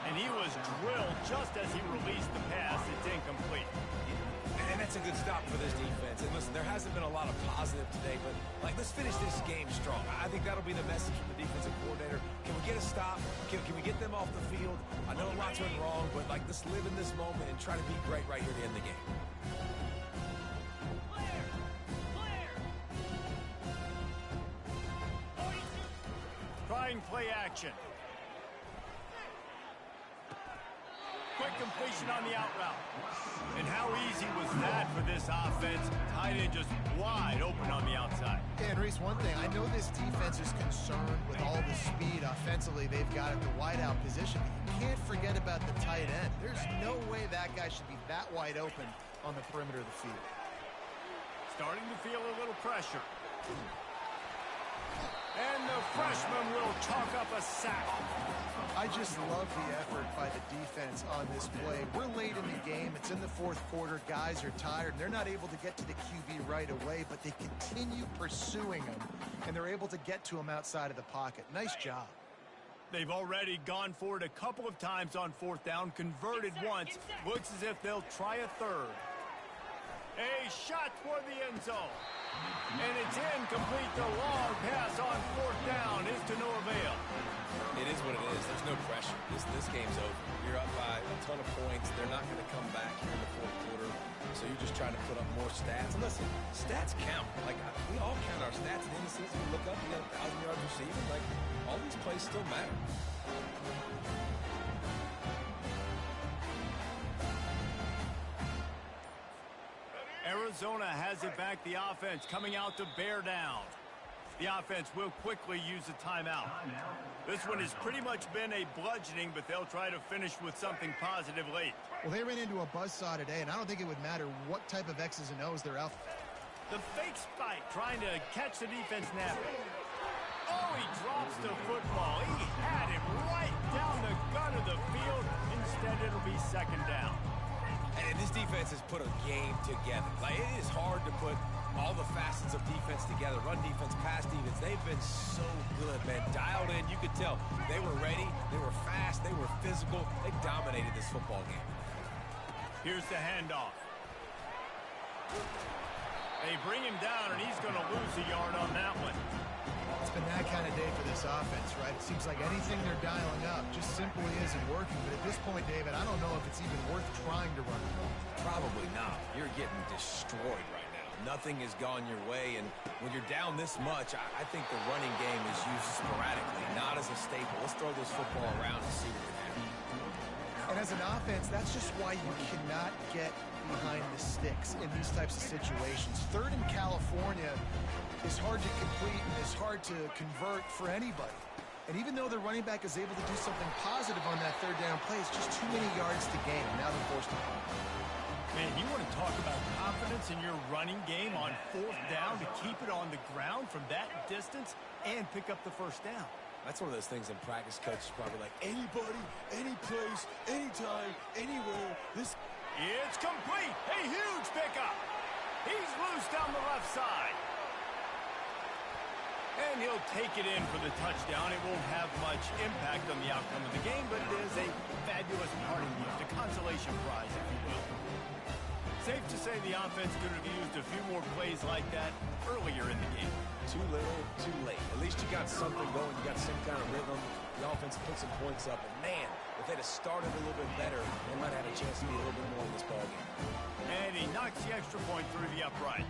And he was drilled just as he released the pass. It's incomplete. And that's a good stop for this defense. And listen, there hasn't been a lot of positive today, but let's finish this game strong. I think that'll be the message from the defensive coordinator. Can we get a stop? Can we get them off the field? I know a lot's went wrong, but let's live in this moment and try to be great right here to end the game. Trying play action. Quick completion on the out route. And how easy was that for this offense? Tight end just wide open on the outside. Yeah, and Reese, one thing, I know this defense is concerned with all the speed offensively they've got at the wideout position. But you can't forget about the tight end. There's no way that guy should be that wide open on the perimeter of the field. Starting to feel a little pressure. And the freshman will chalk up a sack. I just love the effort by the defense on this play. We're late in the game. It's in the 4th quarter. Guys are tired. They're not able to get to the QB right away, but they continue pursuing him, and they're able to get to him outside of the pocket. Nice job. They've already gone for it a couple of times on 4th down, converted once. Looks as if they'll try a third. A shot toward the end zone. And it's incomplete. The long pass on 4th down is to no avail. It is what it is. There's no pressure. This game's over. You're up by a ton of points. They're not going to come back here in the 4th quarter. So you're just trying to put up more stats. And listen, stats count. We all count our stats at the end of the season. We look up, you got 1,000 yards receiving. All these plays still matter. Arizona has it back. The offense coming out to bear down. The offense will quickly use a timeout. This one has pretty much been a bludgeoning, but they'll try to finish with something positive late. Well, they ran into a buzzsaw today, and I don't think it would matter what type of X's and O's they're out. The fake spike trying to catch the defense napping. Oh, he drops the football. He had it right down the gut of the field. Instead, it'll be second down. And this defense has put a game together. Like, it is hard to put all the facets of defense together. Run defense, pass defense. They've been so good, man. Dialed in. You could tell they were ready. They were fast. They were physical. They dominated this football game. Here's the handoff. They bring him down, and he's going to lose a yard on that one. It's been that kind of day for this offense, right? It seems like anything they're dialing up just simply isn't working. But at this point, David, I don't know if it's even worth trying to run the ball. Probably not. You're getting destroyed right now. Nothing has gone your way, and when you're down this much, I think the running game is used sporadically, not as a staple. Let's throw this football around and see what can happen. And as an offense, that's just why you cannot get behind the sticks in these types of situations. Third in California is hard to complete and is hard to convert for anybody. And even though the running back is able to do something positive on that third down play, it's just too many yards to gain. Now they're forced to punt. Man, you want to talk about confidence in your running game on fourth down to keep it on the ground from that distance and pick up the first down. That's one of those things in practice, coaches probably like, anybody, any place, anytime, anywhere. It's complete. A huge pickup. He's loose down the left side. And he'll take it in for the touchdown. It won't have much impact on the outcome of the game, but it is a fabulous parting gift, a consolation prize, if you will. Safe to say the offense could have used a few more plays like that earlier in the game. Too little, too late. At least you got something going. You got some kind of rhythm. The offense put some points up. And, man, if they'd have started a little bit better, they might have had a chance to be a little bit more in this ballgame. And he knocks the extra point through the uprights.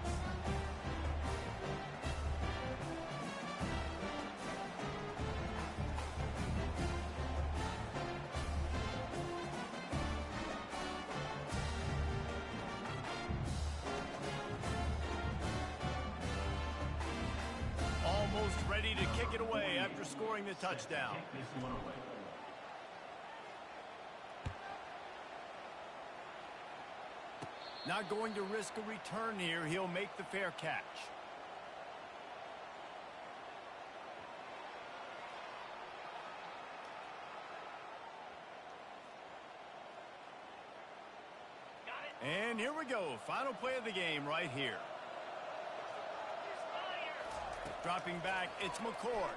Almost ready to kick it away after scoring the touchdown. Not going to risk a return here. He'll make the fair catch. And here we go. Final play of the game right here. Dropping back, it's McCord.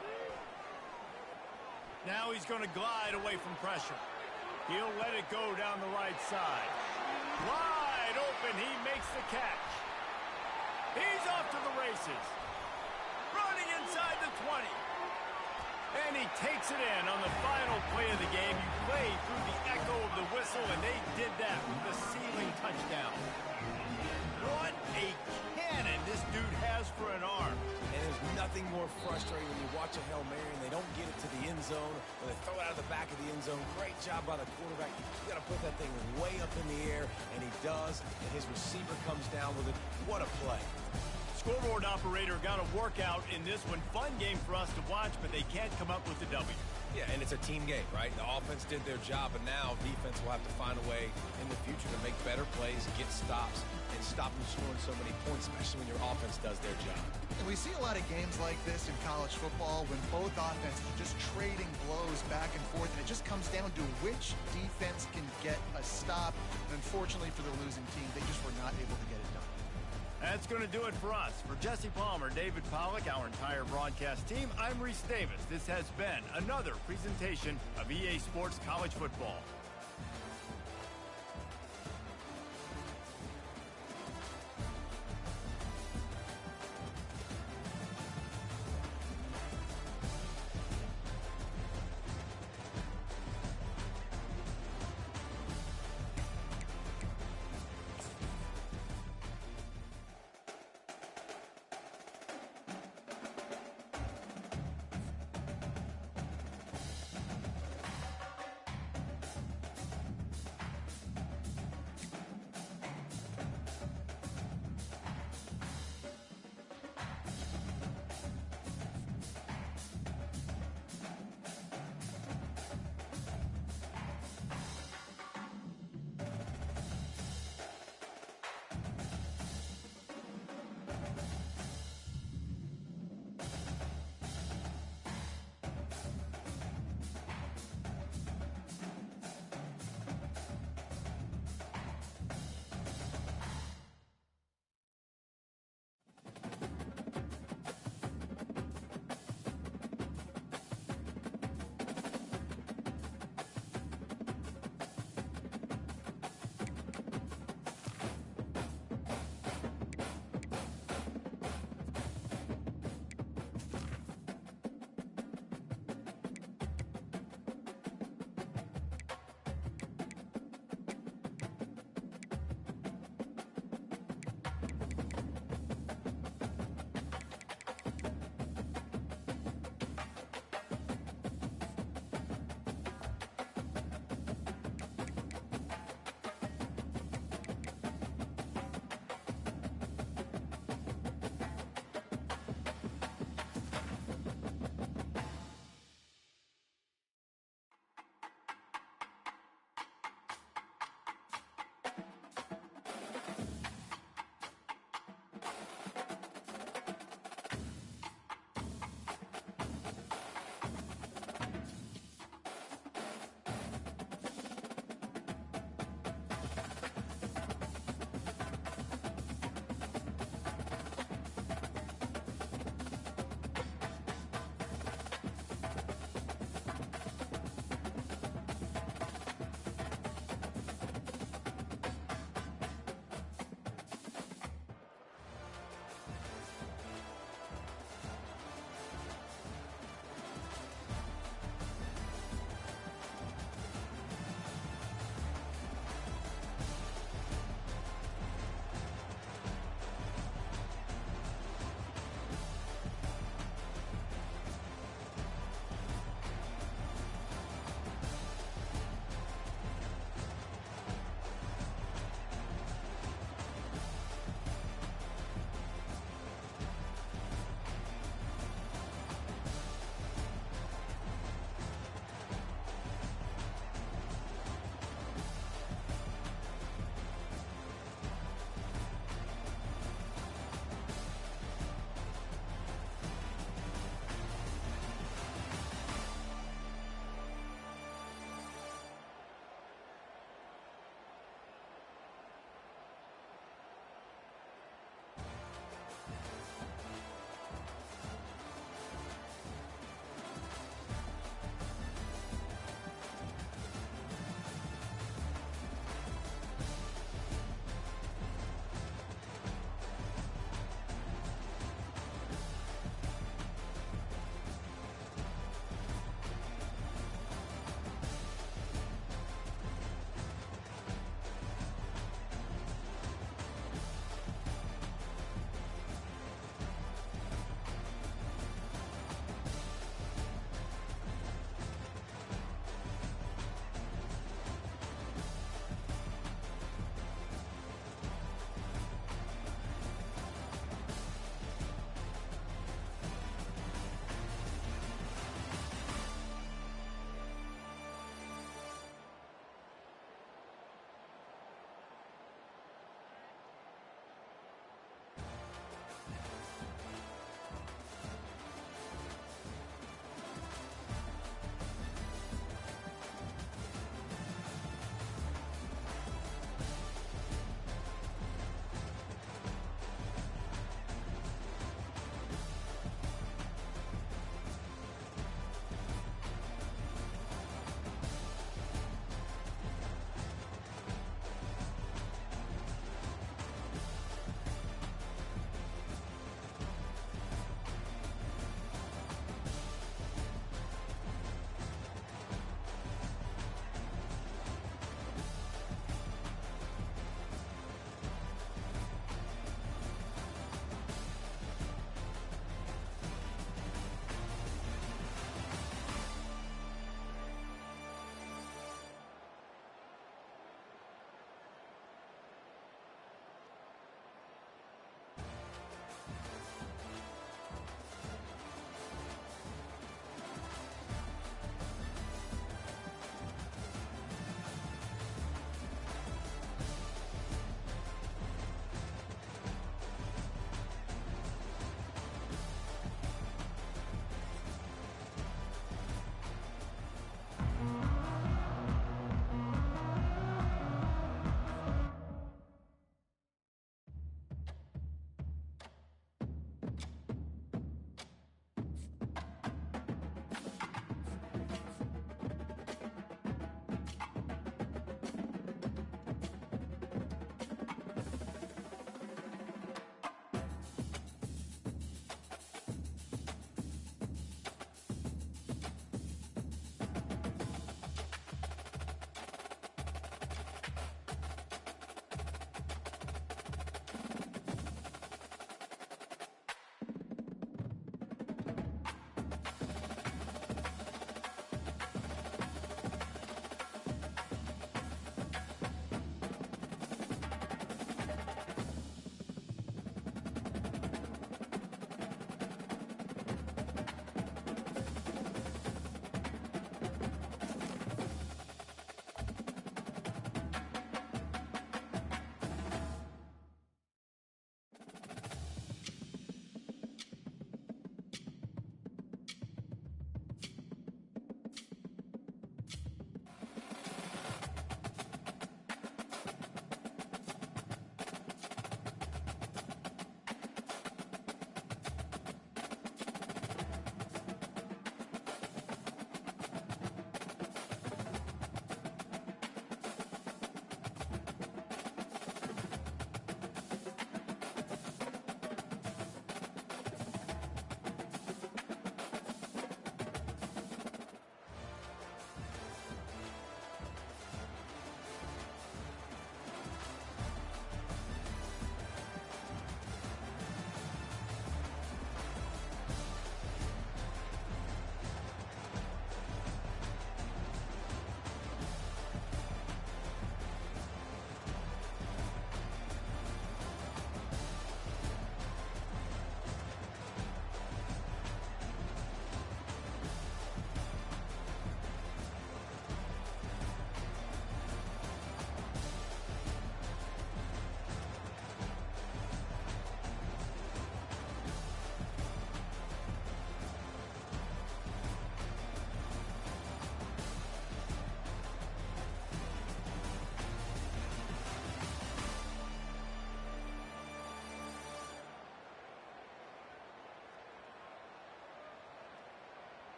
Now he's going to glide away from pressure. He'll let it go down the right side. Wide open, he makes the catch. He's off to the races. Running inside the 20. And he takes it in on the final play of the game. You play through the echo of the whistle, and they did that with the ceiling touchdown. What a cannon this dude has for an arm. And there's nothing more frustrating when you watch a Hail Mary and they don't get it to the end zone, or they throw it out of the back of the end zone. Great job by the quarterback. You got to put that thing way up in the air, and he does, and his receiver comes down with it. What a play. Scoreboard operator got a workout in this one. Fun game for us to watch, but they can't come up with the W. Yeah, and it's a team game, right? The offense did their job, and now defense will have to find a way in the future to make better plays, get stops, and stop them scoring so many points, especially when your offense does their job. And we see a lot of games like this in college football when both offenses are just trading blows back and forth, and it just comes down to which defense can get a stop. And unfortunately for the losing team, they just were not able to get it done. That's going to do it for us. For Jesse Palmer, David Pollack, our entire broadcast team, I'm Reese Davis. This has been another presentation of EA Sports College Football.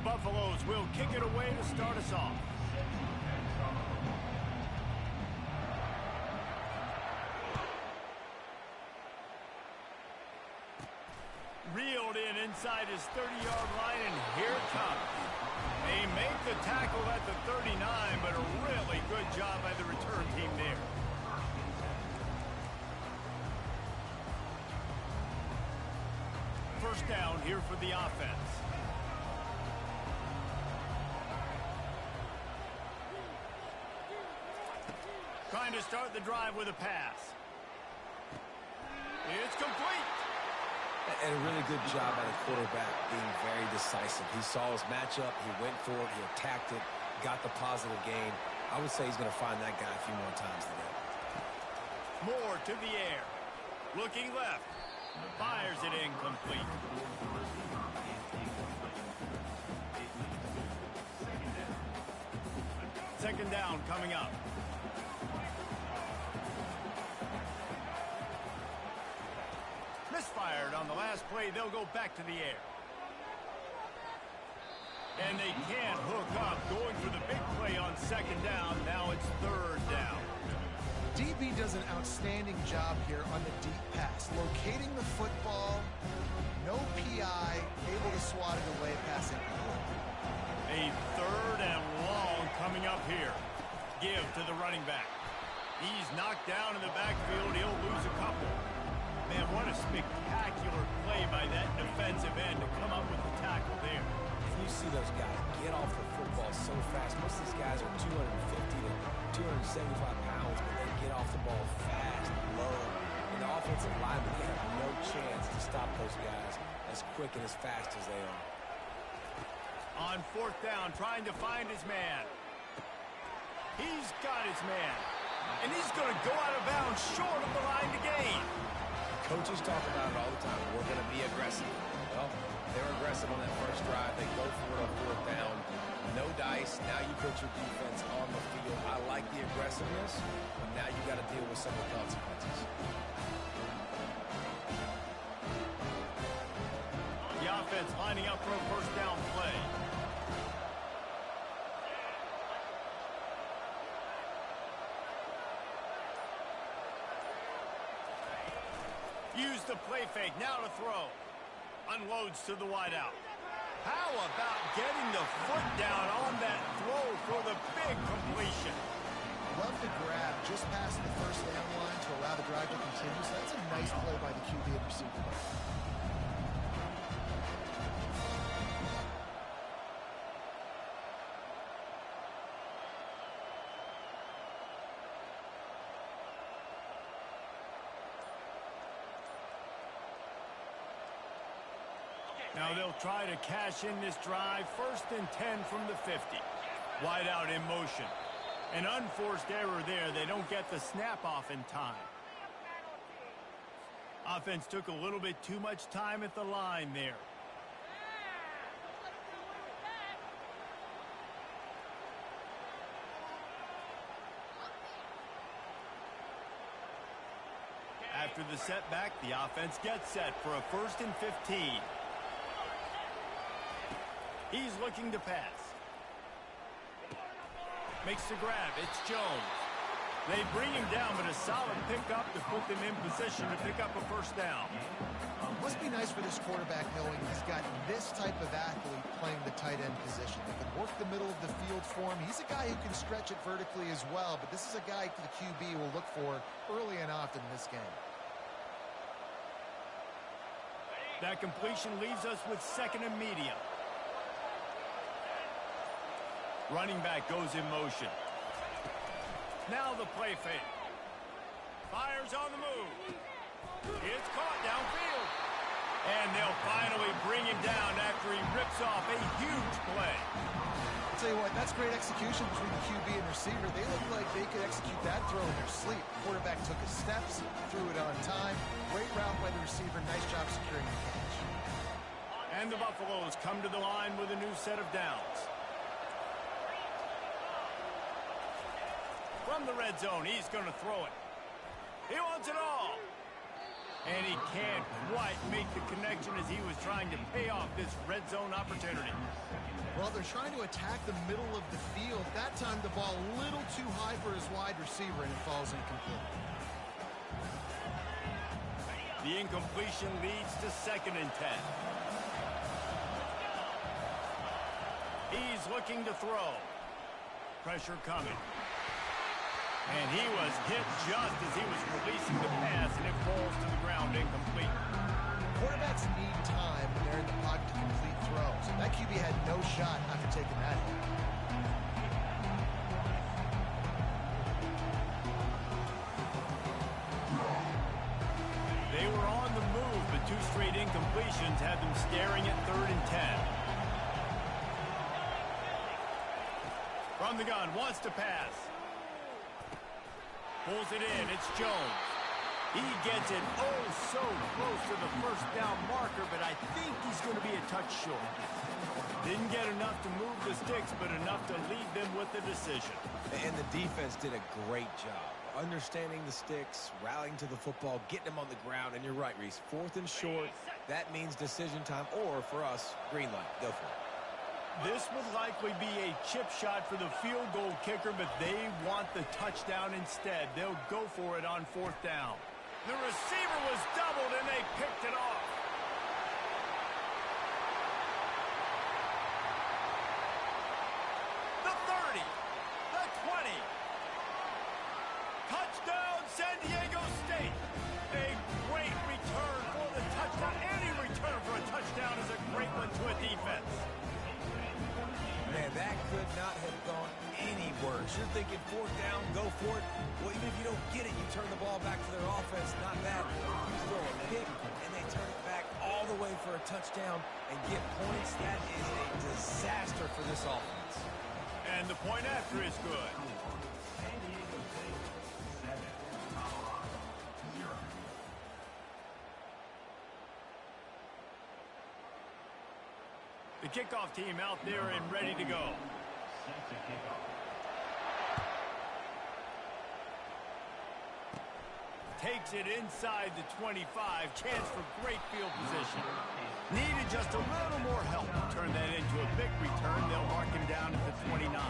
Buffaloes will kick it away to start us off. Reeled in inside his 30-yard line, and here it comes. They make the tackle at the 39, but a really good job by the return team there. First down here for the offense. Trying to start the drive with a pass. It's complete. And a really good job by the quarterback being very decisive. He saw his matchup, he went for it, he attacked it, got the positive gain. I would say he's going to find that guy a few more times today. Moore to the air. Looking left. Fires it incomplete. Second down coming up. Misfired on the last play. They'll go back to the air. And they can't hook up. Going for the big play on second down. Now it's third down. DB does an outstanding job here on the deep pass. Locating the football, no PI, able to swat it away passing. A third and long coming up here. Give to the running back. He's knocked down in the backfield. He'll lose a couple. Man, what a spectacular play by that defensive end to come up with the tackle there. You see those guys get off the football so fast. Most of these guys are 250 to 275 pounds, but they get off the ball fast, low. And the offensive linemen, they have no chance to stop those guys as quick and as fast as they are. On fourth down, trying to find his man. He's got his man. And he's going to go out of bounds short of the line to gain. Coaches talk about it all the time. We're going to be aggressive. Well, they're aggressive on that first drive. They go for it on fourth down. No dice. Now you put your defense on the field. I like the aggressiveness, but now you got to deal with some of the consequences. The offense lining up for a first down play. Use the play fake. Now to throw. Unloads to the wideout. How about getting the foot down on that throw for the big completion? Love the grab just past the first down line to allow the drive to continue. So that's a nice play by the QB and receiver. Now they'll try to cash in this drive. First and 10 from the 50. Wide out in motion. An unforced error there. They don't get the snap off in time. Offense took a little bit too much time at the line there. After the setback, the offense gets set for a first and 15. He's looking to pass. Makes the grab. It's Jones. They bring him down, but a solid pickup to put them in position to pick up a first down. Must be nice for this quarterback knowing he's got this type of athlete playing the tight end position. He can work the middle of the field for him. He's a guy who can stretch it vertically as well, but this is a guy the QB will look for early and often in this game. That completion leaves us with second and medium. Running back goes in motion. Now the play fake. Fires on the move. It's caught downfield. And they'll finally bring him down after he rips off a huge play. I'll tell you what, that's great execution between the QB and receiver. They look like they could execute that throw in their sleep. Quarterback took his steps, threw it on time. Great route by the receiver. Nice job securing the catch. And the Buffaloes come to the line with a new set of downs. From the red zone, he's going to throw it. He wants it all. And he can't quite make the connection as he was trying to pay off this red zone opportunity. Well, they're trying to attack the middle of the field. That time the ball a little too high for his wide receiver, and it falls incomplete. The incompletion leads to 2nd and 10. He's looking to throw. Pressure coming. And he was hit just as he was releasing the pass, and it falls to the ground incomplete. Quarterbacks need time when they're in the pocket to complete throws. That QB had no shot after taking that hit. They were on the move, but 2 straight incompletions had them staring at 3rd and 10. From the gun, wants to pass. Pulls it in, it's Jones. He gets it oh so close to the 1st down marker, but I think he's going to be a touch short. Didn't get enough to move the sticks, but enough to lead them with the decision. And the defense did a great job understanding the sticks, rallying to the football, getting them on the ground. And you're right, Reese, 4th and short, that means decision time, or for us, green light. Go for it. This would likely be a chip shot for the field goal kicker, but they want the touchdown instead. They'll go for it on 4th down. The receiver was doubled, and they picked it off. The 30, the 20. Touchdown, San Diego State. A great return for the touchdown. Any return for a touchdown is a great one to a defense. Man, that could not have gone any worse. You're thinking 4th down, go for it. Well, even if you don't get it, you turn the ball back to their offense. Not that. You throw a pick, and they turn it back all the way for a touchdown and get points. That is a disaster for this offense. And the point after is good. The kickoff team out there and ready to go. Takes it inside the 25. Chance for great field position. Needed just a little more help to turn that into a big return. They'll mark him down at the 29.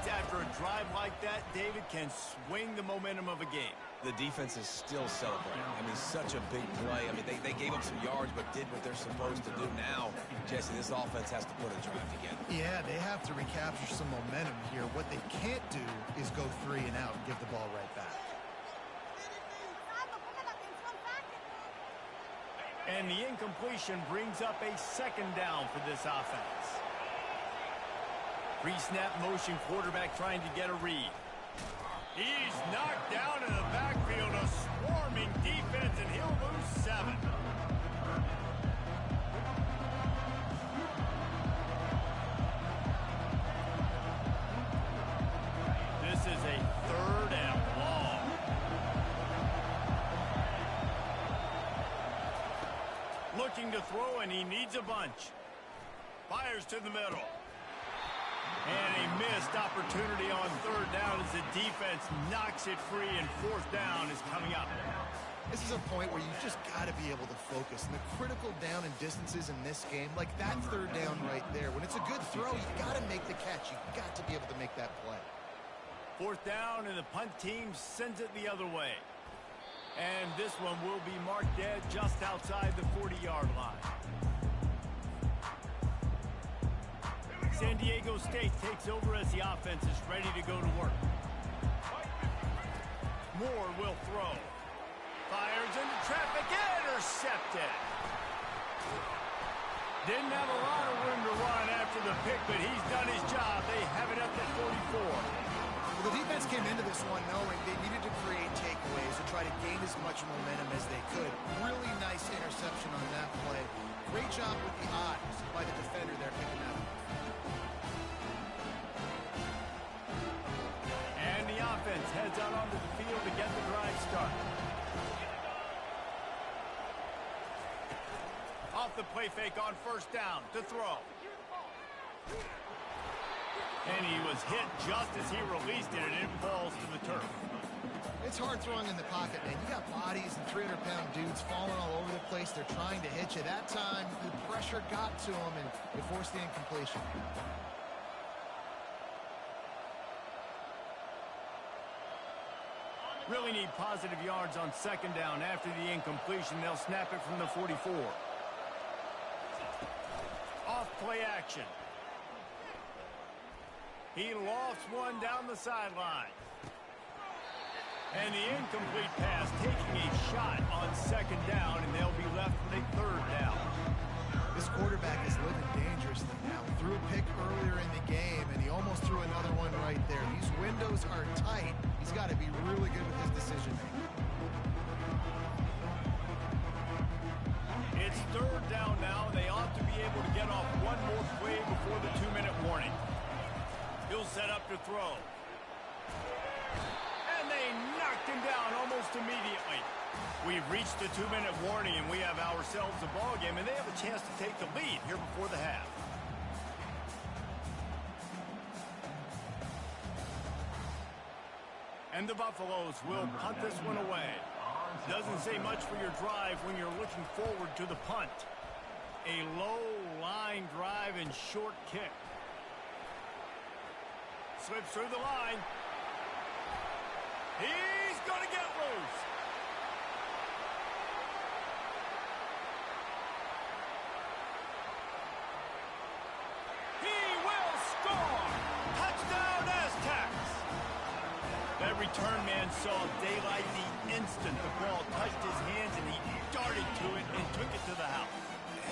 After a drive like that, David can swing the momentum of a game. The defense is still celebrating. I mean, such a big play. I mean, they gave up some yards, but did what they're supposed to do. Now, Jesse, this offense has to put a drive together. Yeah, they have to recapture some momentum here. What they can't do is go 3 and out and give the ball right back. And the incompletion brings up a 2nd down for this offense. Pre-snap motion quarterback trying to get a read. He's knocked down in the backfield, a swarming defense, and he'll lose 7. This is a 3rd and long. Looking to throw, and he needs a bunch. Fires to the middle. And a missed opportunity on 3rd down as the defense knocks it free, and 4th down is coming up. This is a point where you just got to be able to focus. And the critical down and distances in this game, like that 3rd down right there, when it's a good throw, you got to make the catch. You got to be able to make that play. 4th down, and the punt team sends it the other way. And this one will be marked dead just outside the 40-yard line. San Diego State takes over as the offense is ready to go to work. Moore will throw. Fires into traffic, intercepted. Didn't have a lot of room to run after the pick, but he's done his job. They have it up to 44. Well, the defense came into this one knowing they needed to create takeaways to try to gain as much momentum as they could. Really nice interception on that play. Great job with the eyes by the defender there picking that up. And the offense heads out onto the field to get the drive started. Off the play fake on first down to throw. And he was hit just as he released it, and it falls to the turf. It's hard throwing in the pocket, man. You got bodies and 300-pound dudes falling all over the place. They're trying to hit you. That time, the pressure got to him, and it forced the incompletion. Really need positive yards on second down. After the incompletion, they'll snap it from the 44. Off play action. He lofts one down the sideline. And the incomplete pass taking a shot on second down, and they'll be left with a third down. This quarterback is living dangerously now. He threw a pick earlier in the game, and he almost threw another one right there. These windows are tight. He's got to be really good with his decision-making. It's third down now. They ought to be able to get off one more play before the 2-minute warning. He'll set up to throw. And they knocked him down almost immediately. We've reached the 2-minute warning, and we have ourselves a ball game, and they have a chance to take the lead here before the half. And the Buffaloes will punt this one away. Doesn't say much for your drive when you're looking forward to the punt. A low line drive and short kick. Slips through the line. He's going to get loose. He will score. Touchdown Aztecs. That return man saw daylight the instant the ball touched his hands, and he darted to it and took it to the house.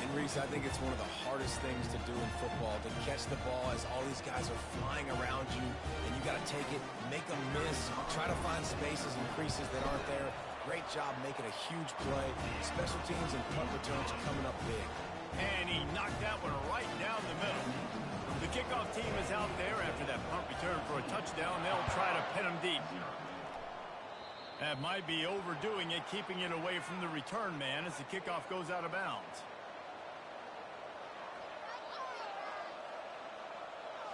And Reese, I think it's one of the hardest things to do in football, to catch the ball as all these guys are flying around you, and you got to take it, make a miss, try to find spaces and creases that aren't there. Great job making a huge play. Special teams and punt returns coming up big. And he knocked that one right down the middle. The kickoff team is out there after that punt return for a touchdown. They'll try to pin him deep. That might be overdoing it, keeping it away from the return man as the kickoff goes out of bounds.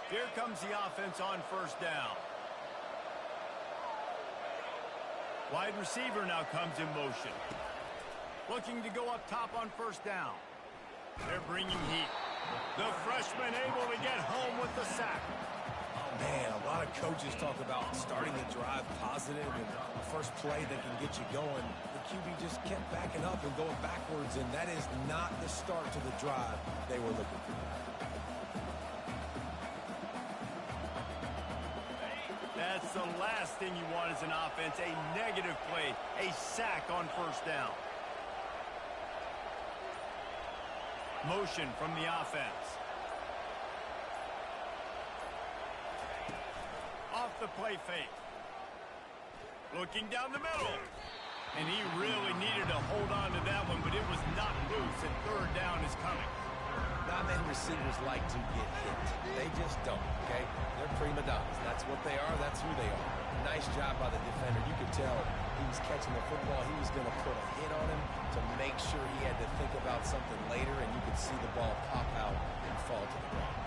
Here comes the offense on first down. Wide receiver now comes in motion. Looking to go up top on first down. They're bringing heat. The freshman able to get home with the sack. Oh, man, a lot of coaches talk about starting the drive positive and the first play that can get you going. The QB just kept backing up and going backwards, and that is not the start to the drive they were looking for. That's the last thing you want as an offense, a negative play, a sack on first down. Motion from the offense. Off the play fake. Looking down the middle. And he really needed to hold on to that one, but it was not loose, and third down is coming. Not many receivers like to get hit. They just don't, okay? They're prima donnas. That's what they are. That's who they are. Nice job by the defender. You could tell he was catching the football. He was going to put a hit on him to make sure he had to think about something later, and you could see the ball pop out and fall to the ground.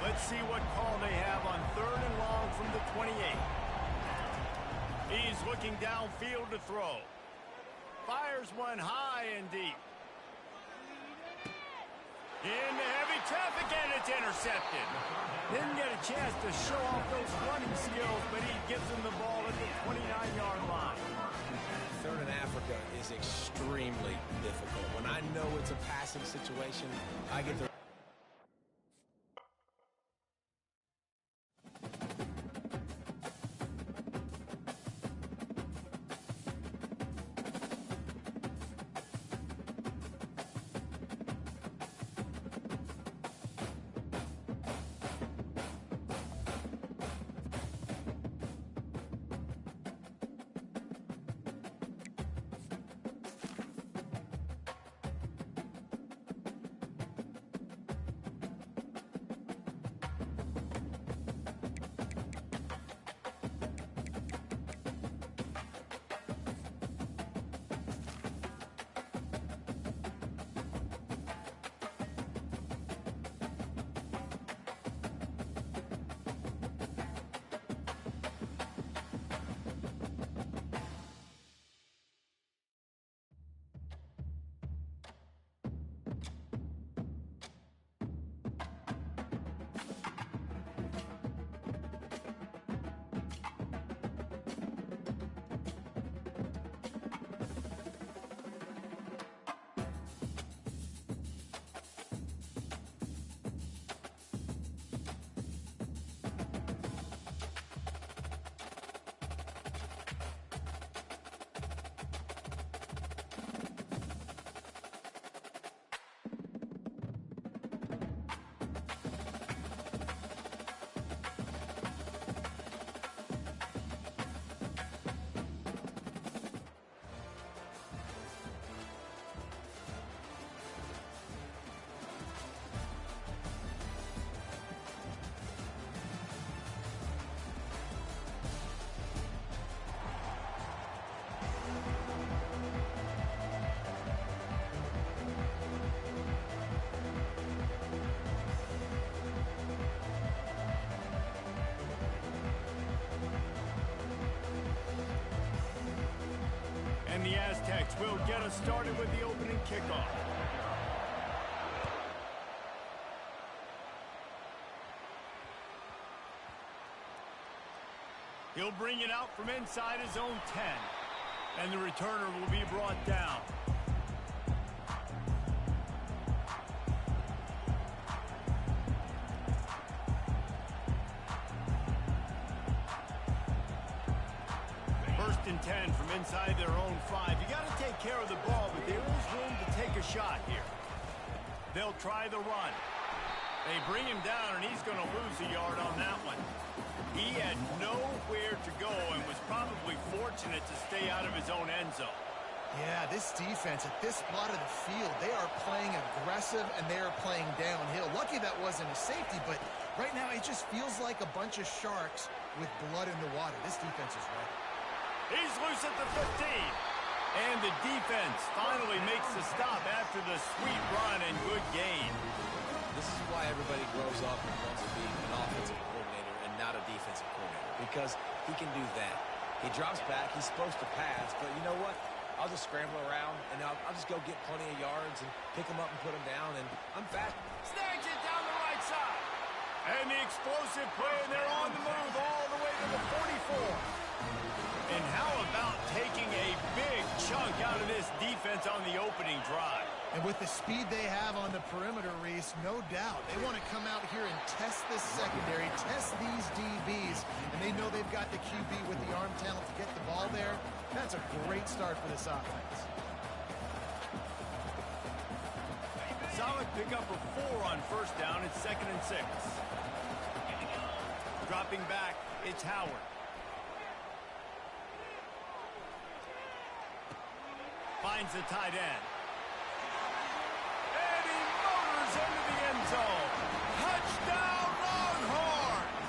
Let's see what call they have on third and long from the 28. He's looking downfield to throw. Fires one high and deep. Into heavy traffic, and it's intercepted. Didn't get a chance to show off those running skills, but he gives him the ball at the 29-yard line. Third in Africa is extremely difficult. When I know it's a passing situation, I get the will get us started with the opening kickoff. He'll bring it out from inside his own 10. And the returner will be brought down. First and 10 from inside their own 5. You got to take care of the ball, but there is room to take a shot here. They'll try the run. They bring him down, and he's going to lose a yard on that one. He had nowhere to go and was probably fortunate to stay out of his own end zone. Yeah, this defense at this spot of the field, they are playing aggressive and they are playing downhill. Lucky that wasn't a safety, but right now it just feels like a bunch of sharks with blood in the water. This defense is ready. He's loose at the 15. And the defense finally makes the stop after the sweet run and good gain. This is why everybody grows up and wants to be an offensive coordinator and not a defensive coordinator, because he can do that. He drops back, he's supposed to pass, but you know what? I'll just scramble around, and I'll just go get plenty of yards and pick them up and put them down, and I'm fast. Snags it down the right side. And the explosive play, and they're on the move all the way to the 44. And how about taking a big chunk out of this defense on the opening drive? And with the speed they have on the perimeter, Reese, no doubt, they want to come out here and test this secondary, test these DBs, and they know they've got the QB with the arm talent to get the ball there. That's a great start for this offense. Solid pickup of 4 on first down. It's 2nd and 6. Dropping back, it's Howard. Finds the tight end. And he motors into the end zone. Touchdown, Longhorns!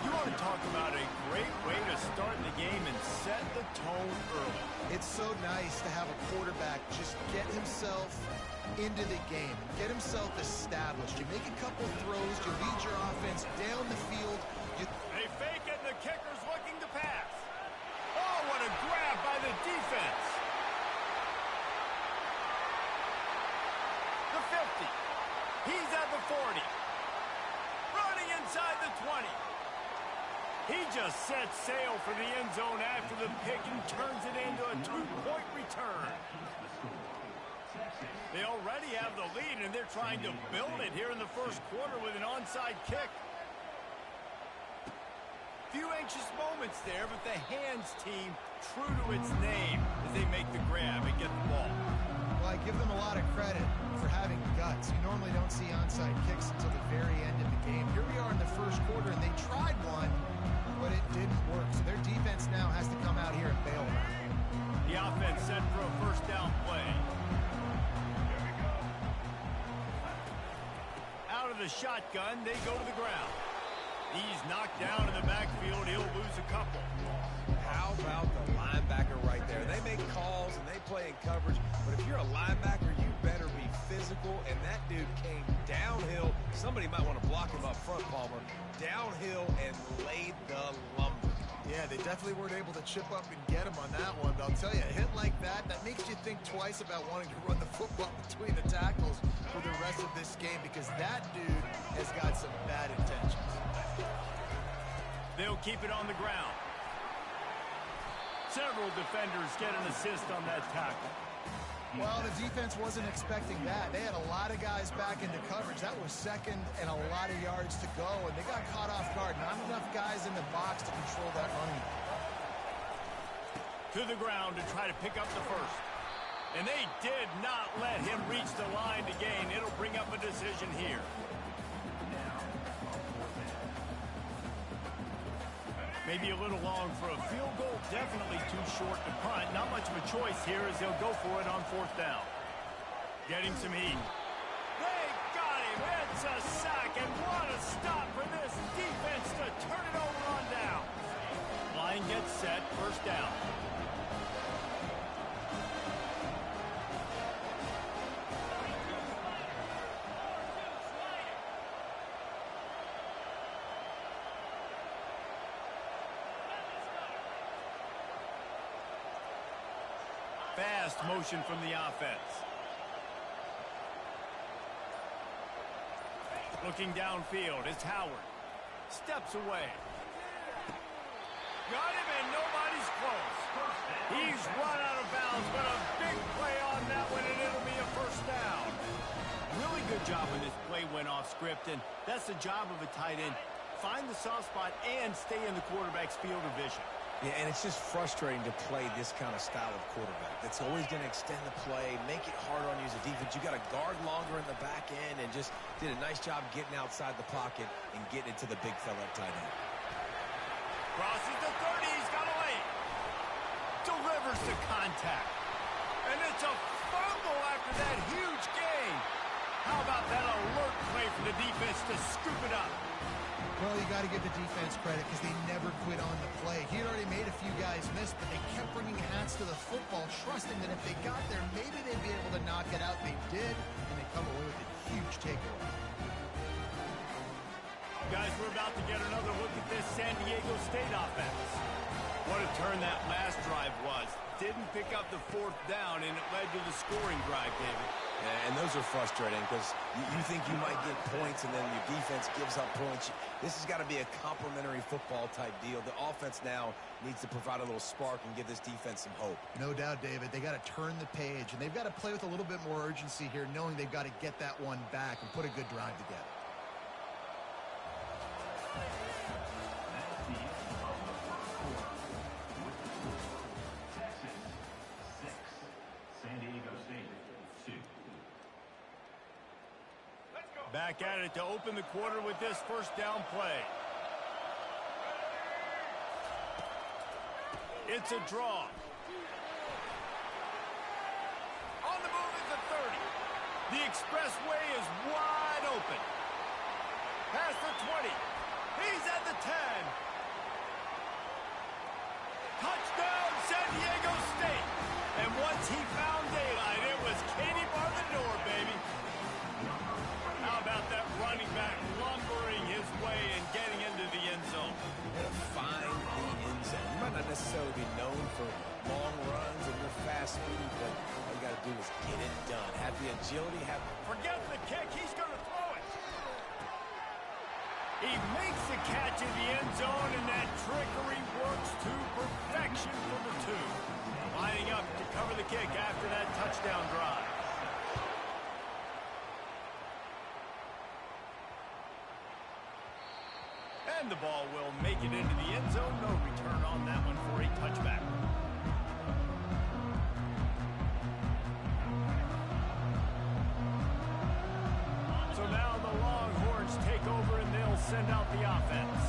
You want to talk about a great way to start the game and set the tone early. It's so nice to have a quarterback just get himself into the game, get himself established. You make a couple throws, you lead your offense down the field. They fake it, and the kicker's looking to pass. Oh, what a grab by the defense. The 50. He's at the 40. Running inside the 20. He just sets sail for the end zone after the pick and turns it into a 2-point return. They already have the lead, and they're trying to build it here in the first quarter with an onside kick. Few anxious moments there, but the hands team true to its name as they make the grab and get the ball. Well, I give them a lot of credit for having guts. You normally don't see onside kicks until the very end of the game. Here we are in the first quarter, and they tried one, but it didn't work. So their defense now has to come out here and bail them out. The offense set for a first down play. Out of the shotgun, they go to the ground. He's knocked down in the backfield. He'll lose a couple. How about the linebacker right there? They make calls and they play in coverage, but if you're a linebacker, you better be physical, and that dude came downhill. Somebody might want to block him up front, Palmer. Downhill and laid the lumber. Yeah, they definitely weren't able to chip up and get him on that one, but I'll tell you, a hit like that makes you think twice about wanting to run the football between the tackles for the rest of this game, because that dude has got some bad intentions. They'll keep it on the ground. Several defenders get an assist on that tackle. Well, the defense wasn't expecting that. They had a lot of guys back into coverage. That was second and a lot of yards to go, and they got caught off guard. Not enough guys in the box to control that running. To the ground to try to pick up the first. And they did not let him reach the line to gain. It'll bring up a decision here. Maybe a little long for a field goal. Definitely too short to punt. Not much of a choice here as they'll go for it on 4th down. Getting some heat. They got him. It's a sack. And what a stop for this defense to turn it over on down. Line gets set. First down. fast motion from the offense. Looking downfield, it's Howard. Steps away. Got him, and nobody's close. He's run out of bounds, but a big play on that one, and it'll be a first down. Really good job when this play went off script, and that's the job of a tight end. Find the soft spot and stay in the quarterback's field of vision. Yeah, and it's just frustrating to play this kind of style of quarterback. That's always going to extend the play, make it harder on you as a defense. You got to guard longer in the back end, and just did a nice job getting outside the pocket and getting it to the big fella at tight end. Crosses the 30, he's got a lane. Delivers the contact. And it's a fumble after that huge gain. How about that alert play for the defense to scoop it up? Well, you got to give the defense credit because they never quit on the play. He had already made a few guys miss, but they kept bringing hats to the football, trusting that if they got there, maybe they'd be able to knock it out. They did, and they come away with a huge takeaway. Guys, we're about to get another look at this San Diego State offense. What a turn that last drive was. Didn't pick up the fourth down, and it led to the scoring drive, David. Yeah, and those are frustrating because you think you might get points and then your defense gives up points. This has got to be a complementary football type deal. The offense now needs to provide a little spark and give this defense some hope. No doubt, David. They got to turn the page, and they've got to play with a little bit more urgency here, knowing they've got to get that one back and put a good drive together. Back at it to open the quarter with this first down play. It's a draw. On the move is the 30. The expressway is wide open. Past the 20. He's at the 10. Touchdown, San Diego State. And once he found daylight, it was Katie bar the door, baby. How about that running back lumbering his way and getting into the end zone? Find the end zone. You might not necessarily be known for long runs and your fast speed, but all you got to do is get it done. Have the agility. Forget the kick. He's going to throw it. He makes the catch in the end zone, and that trickery works to perfection for the two. Lining up to cover the kick after that touchdown drive. And the ball will make it into the end zone. No return on that one for a touchback. So now the Longhorns take over and they'll send out the offense.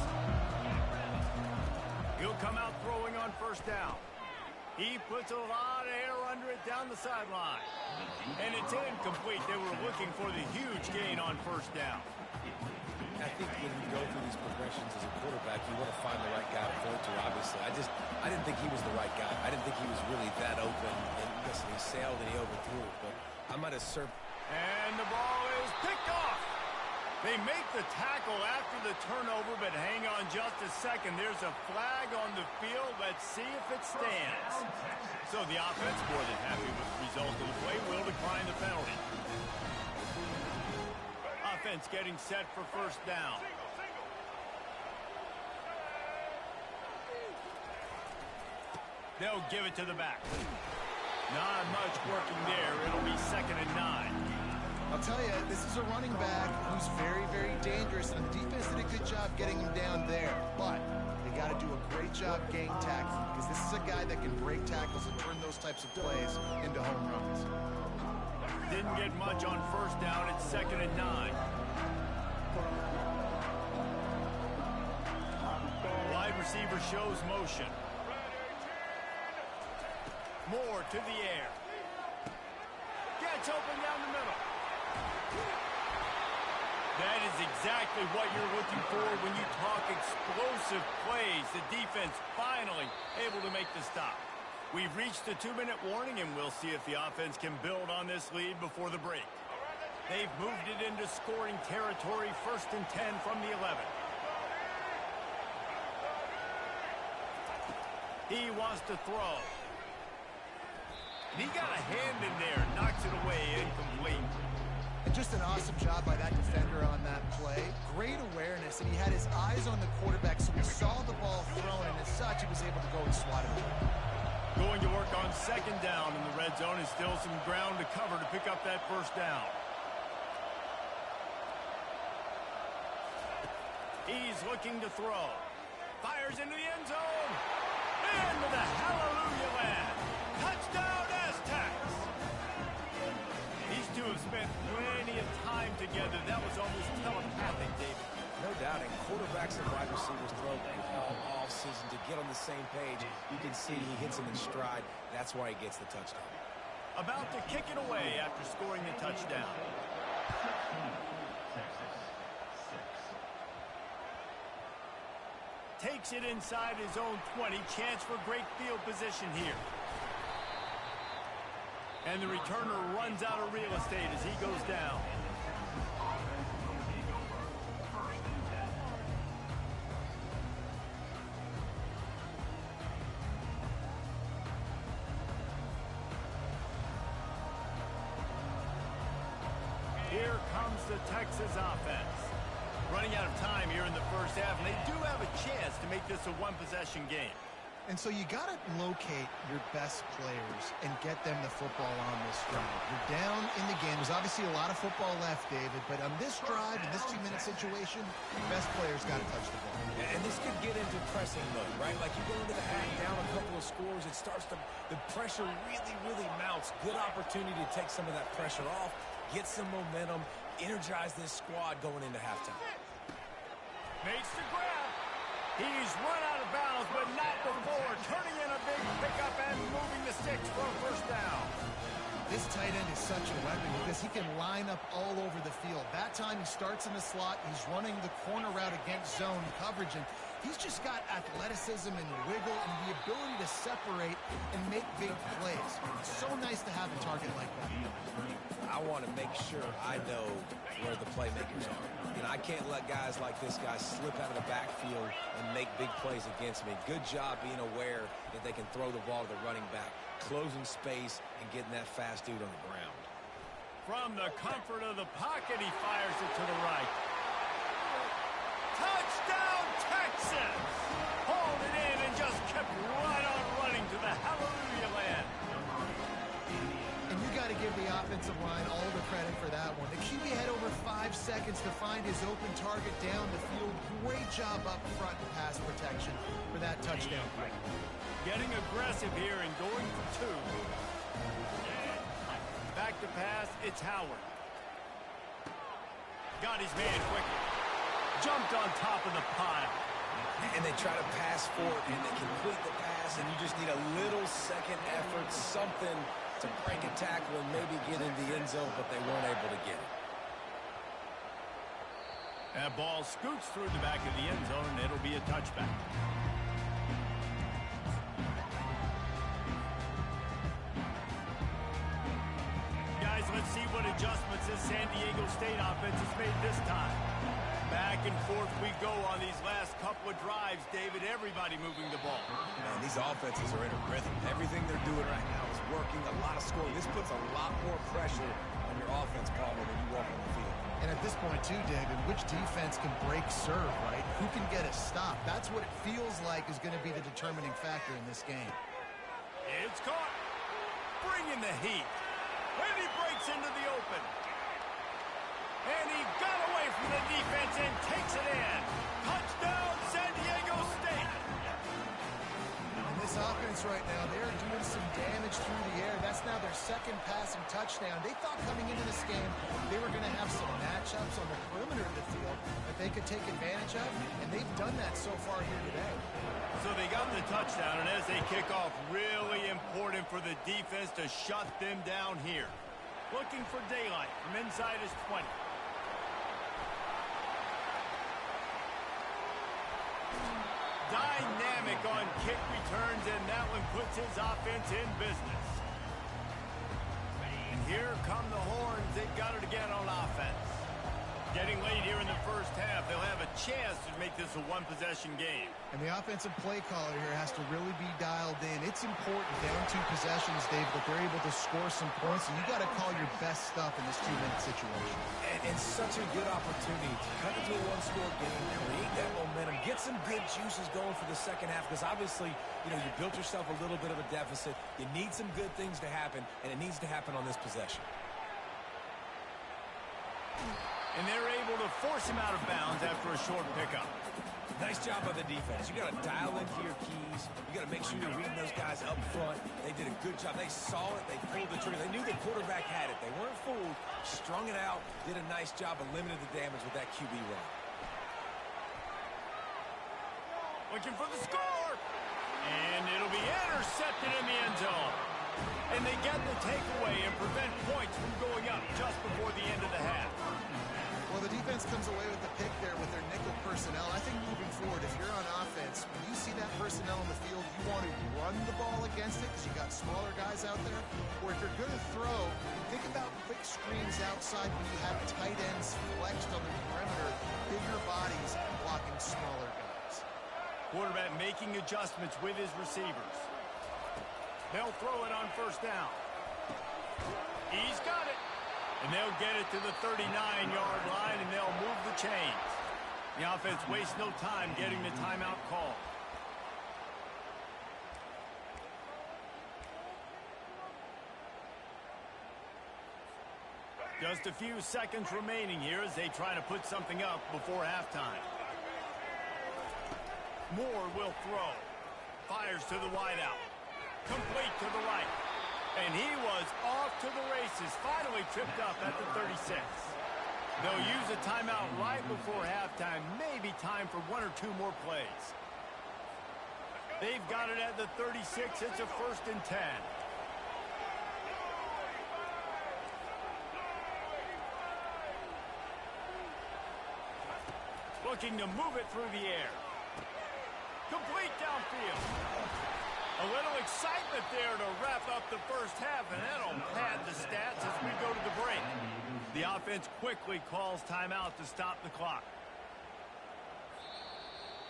He'll come out throwing on first down. He puts a lot of air under it down the sideline. And it's incomplete. They were looking for the huge gain on first down. I think when you go through these progressions as a quarterback, you want to find the right guy to throw to, obviously. I didn't think he was the right guy. I didn't think he was really that open. And listen, he sailed and he overthrew it, but I might have served. And the ball is picked off. They make the tackle after the turnover, but hang on just a second. There's a flag on the field. Let's see if it stands. So the offense, more than happy with the result of the play, will decline the penalty. Offense getting set for first down. They'll give it to the back. Not much working there. It'll be 2nd and 9. I'll tell you, this is a running back who's very, very dangerous, and the defense did a good job getting him down there. But they got to do a great job gang tackling, because this is a guy that can break tackles and turn those types of plays into home runs. Didn't get much on first down. It's 2nd and 9. Wide receiver shows motion. Moore to the air. Gets open down the middle. That is exactly what you're looking for when you talk explosive plays. The defense finally able to make the stop. We've reached the 2-minute warning, and we'll see if the offense can build on this lead before the break. They've moved it into scoring territory, 1st and 10 from the 11. He wants to throw. And he got a hand in there, knocks it away, incomplete. And just an awesome job by that defender on that play. Great awareness, and he had his eyes on the quarterback, so he saw the ball thrown, and as such, he was able to go and swat it away. Going to work on second down in the red zone, and still some ground to cover to pick up that first down. He's looking to throw. Fires into the end zone. Into the hallelujah land. Touchdown, Aztecs. These two have spent plenty of time together. That was almost telepathic, David. No doubt, and quarterbacks and wide receivers throw all season to get on the same page. You can see he hits him in stride. That's why he gets the touchdown. About to kick it away after scoring the touchdown. Takes it inside his own 20. Chance for great field position here. And the returner runs out of real estate as he goes down. Here comes the Texas offense. Running out of time here in the first half, and they do have a chance to make this a one-possession game. And so you got to locate your best players and get them the football on this drive. You're down in the game. There's obviously a lot of football left, David, but on this drive, in this 2-minute situation, your best players got to touch the ball. And this could get into pressing mode, right? Like you go into the half down a couple of scores, it starts to, the pressure really mounts. Good opportunity to take some of that pressure off, get some momentum, energize this squad going into halftime. Makes the grab. He's run out of bounds, but not before. Turning in a big pickup and moving the sticks for a first down. This tight end is such a weapon because he can line up all over the field. That time he starts in the slot. He's running the corner route against zone coverage, and he's just got athleticism and wiggle and the ability to separate and make big plays. It's so nice to have a target like that. I want to make sure I know where the playmakers are. And I can't let guys like this guy slip out of the backfield and make big plays against me. Good job being aware that they can throw the ball to the running back, closing space, and getting that fast dude on the ground. From the comfort of the pocket, he fires it to the right. Touchdown, Texas! Hauled it in and just kept right on running to the hallelujah land. And you got to give the offensive line all the credit for that one. The QB had over 5 seconds to find his open target down the field. Great job up front in pass protection for that touchdown play. Getting aggressive here and going for two. Back to pass, it's Howard. Got his man quickly. Jumped on top of the pile. And they try to pass for it, and they complete the pass, and you just need a little second effort, something to break a tackle and maybe get in the end zone, but they weren't able to get it. That ball scoots through the back of the end zone, and it'll be a touchback. Guys, let's see what adjustments this San Diego State offense has made this time. Back and forth we go on these last couple of drives, David. Everybody moving the ball. Man, these offenses are in a rhythm. Everything they're doing right now is working. A lot of scoring. This puts a lot more pressure on your offense, Palmer, when you walk on the field. And at this point, too, David, which defense can break serve, right? Who can get a stop? That's what it feels like is going to be the determining factor in this game. It's caught. Bringing the heat. And he breaks into the open. And he got away from the defense and takes it in. Touchdown, San Diego State. And this offense right now, they're doing some damage through the air. That's now their second passing touchdown. They thought coming into this game they were going to have some matchups on the perimeter of the field that they could take advantage of, and they've done that so far here today. So they got the touchdown, and as they kick off, really important for the defense to shut them down here. Looking for daylight from inside his 20. Dynamic on kick returns, and that one puts his offense in business. And here come the horns. They've got it again on offense. Getting late here in the first half, they'll have a chance to make this a one-possession game. And the offensive play caller here has to really be dialed in. It's important down 2 possessions, Dave, that they're able to score some points. And you got to call your best stuff in this 2-minute situation. And such a good opportunity to cut into a one-score game, create that momentum, get some good juices going for the second half. Because obviously, you built yourself a little bit of a deficit. You need some good things to happen, and it needs to happen on this possession. And they're able to force him out of bounds after a short pickup. Nice job by the defense. You got to dial into your keys. You got to make sure you're reading those guys up front. They did a good job. They saw it. They pulled the trigger. They knew the quarterback had it. They weren't fooled. Strung it out. Did a nice job of limiting the damage with that QB run. Looking for the score. And it'll be intercepted in the end zone. And they get the takeaway and prevent points from going up just before the end of the half. Well, the defense comes away with the pick there with their nickel personnel. I think moving forward, if you're on offense, when you see that personnel in the field, you want to run the ball against it because you got smaller guys out there. Or if you're going to throw, think about quick screens outside when you have tight ends flexed on the perimeter, bigger bodies blocking smaller guys. Quarterback making adjustments with his receivers. They'll throw it on first down. He's got it. And they'll get it to the 39-yard line, and they'll move the chains. The offense wastes no time getting the timeout call. Just a few seconds remaining here as they try to put something up before halftime. Moore will throw. Fires to the wideout. Complete to the right. And he was off to the races, finally tripped up at the 36. They'll use a timeout right before halftime, maybe time for 1 or 2 more plays. They've got it at the 36. It's a 1st and 10. Looking to move it through the air. Complete downfield. A little excitement there to wrap up the first half, and that'll pad the stats as we go to the break. The offense quickly calls timeout to stop the clock.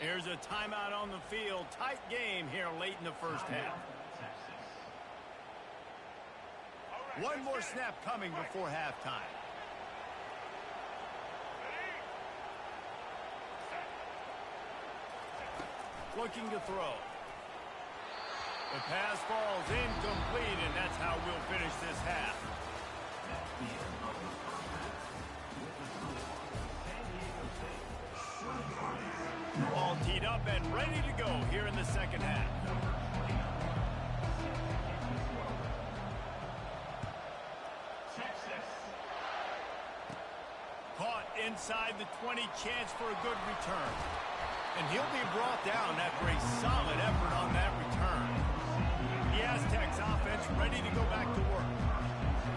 Here's a timeout on the field. Tight game here late in the first half. One more snap coming before halftime. Looking to throw. The pass falls incomplete, and that's how we'll finish this half. All teed up and ready to go here in the second half. Caught inside the 20, chance for a good return. And he'll be brought down after a solid effort on that return. The Aztecs offense ready to go back to work.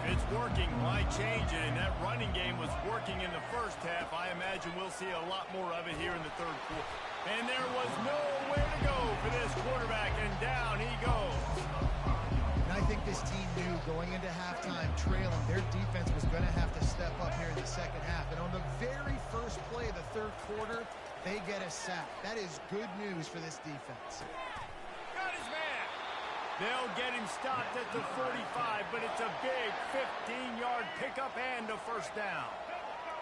If it's working, why change it? And that running game was working in the first half. I imagine we'll see a lot more of it here in the third quarter. And there was nowhere to go for this quarterback, and down he goes. And I think this team knew going into halftime trailing, their defense was going to have to step up here in the second half. And on the very first play of the third quarter, they get a sack. That is good news for this defense. Got his man. They'll get him stopped at the 45, but it's a big 15-yard pickup and a first down.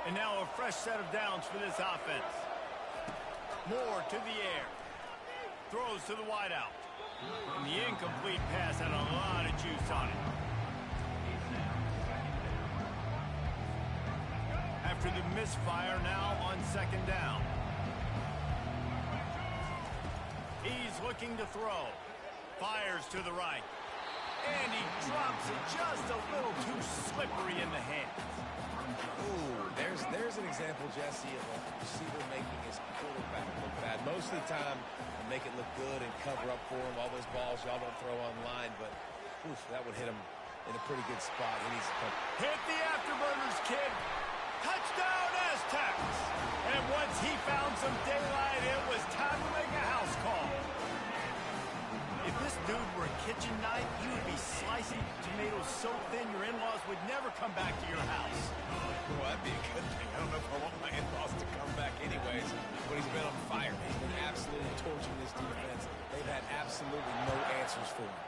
And now a fresh set of downs for this offense. Moore to the air. Throws to the wideout. And the incomplete pass had a lot of juice on it. After the misfire, now on second down. He's looking to throw. Fires to the right. And he drops it just a little too slippery in the hands. Ooh, there's an example, Jesse, of a receiver making his quarterback look bad. Most of the time, they make it look good and cover up for him. All those balls y'all don't throw online, but oof, that would hit him in a pretty good spot. He needs to come. Hit the afterburners, kid. Touchdown, Aztecs. And once he found some daylight, it was time to make a house call. If this dude were kitchen knife, you would be slicing tomatoes so thin your in-laws would never come back to your house. Well, that'd be a good thing. I don't know if I want my in-laws to come back anyways, but he's been on fire. He's been absolutely torching this defense. They've had absolutely no answers for him.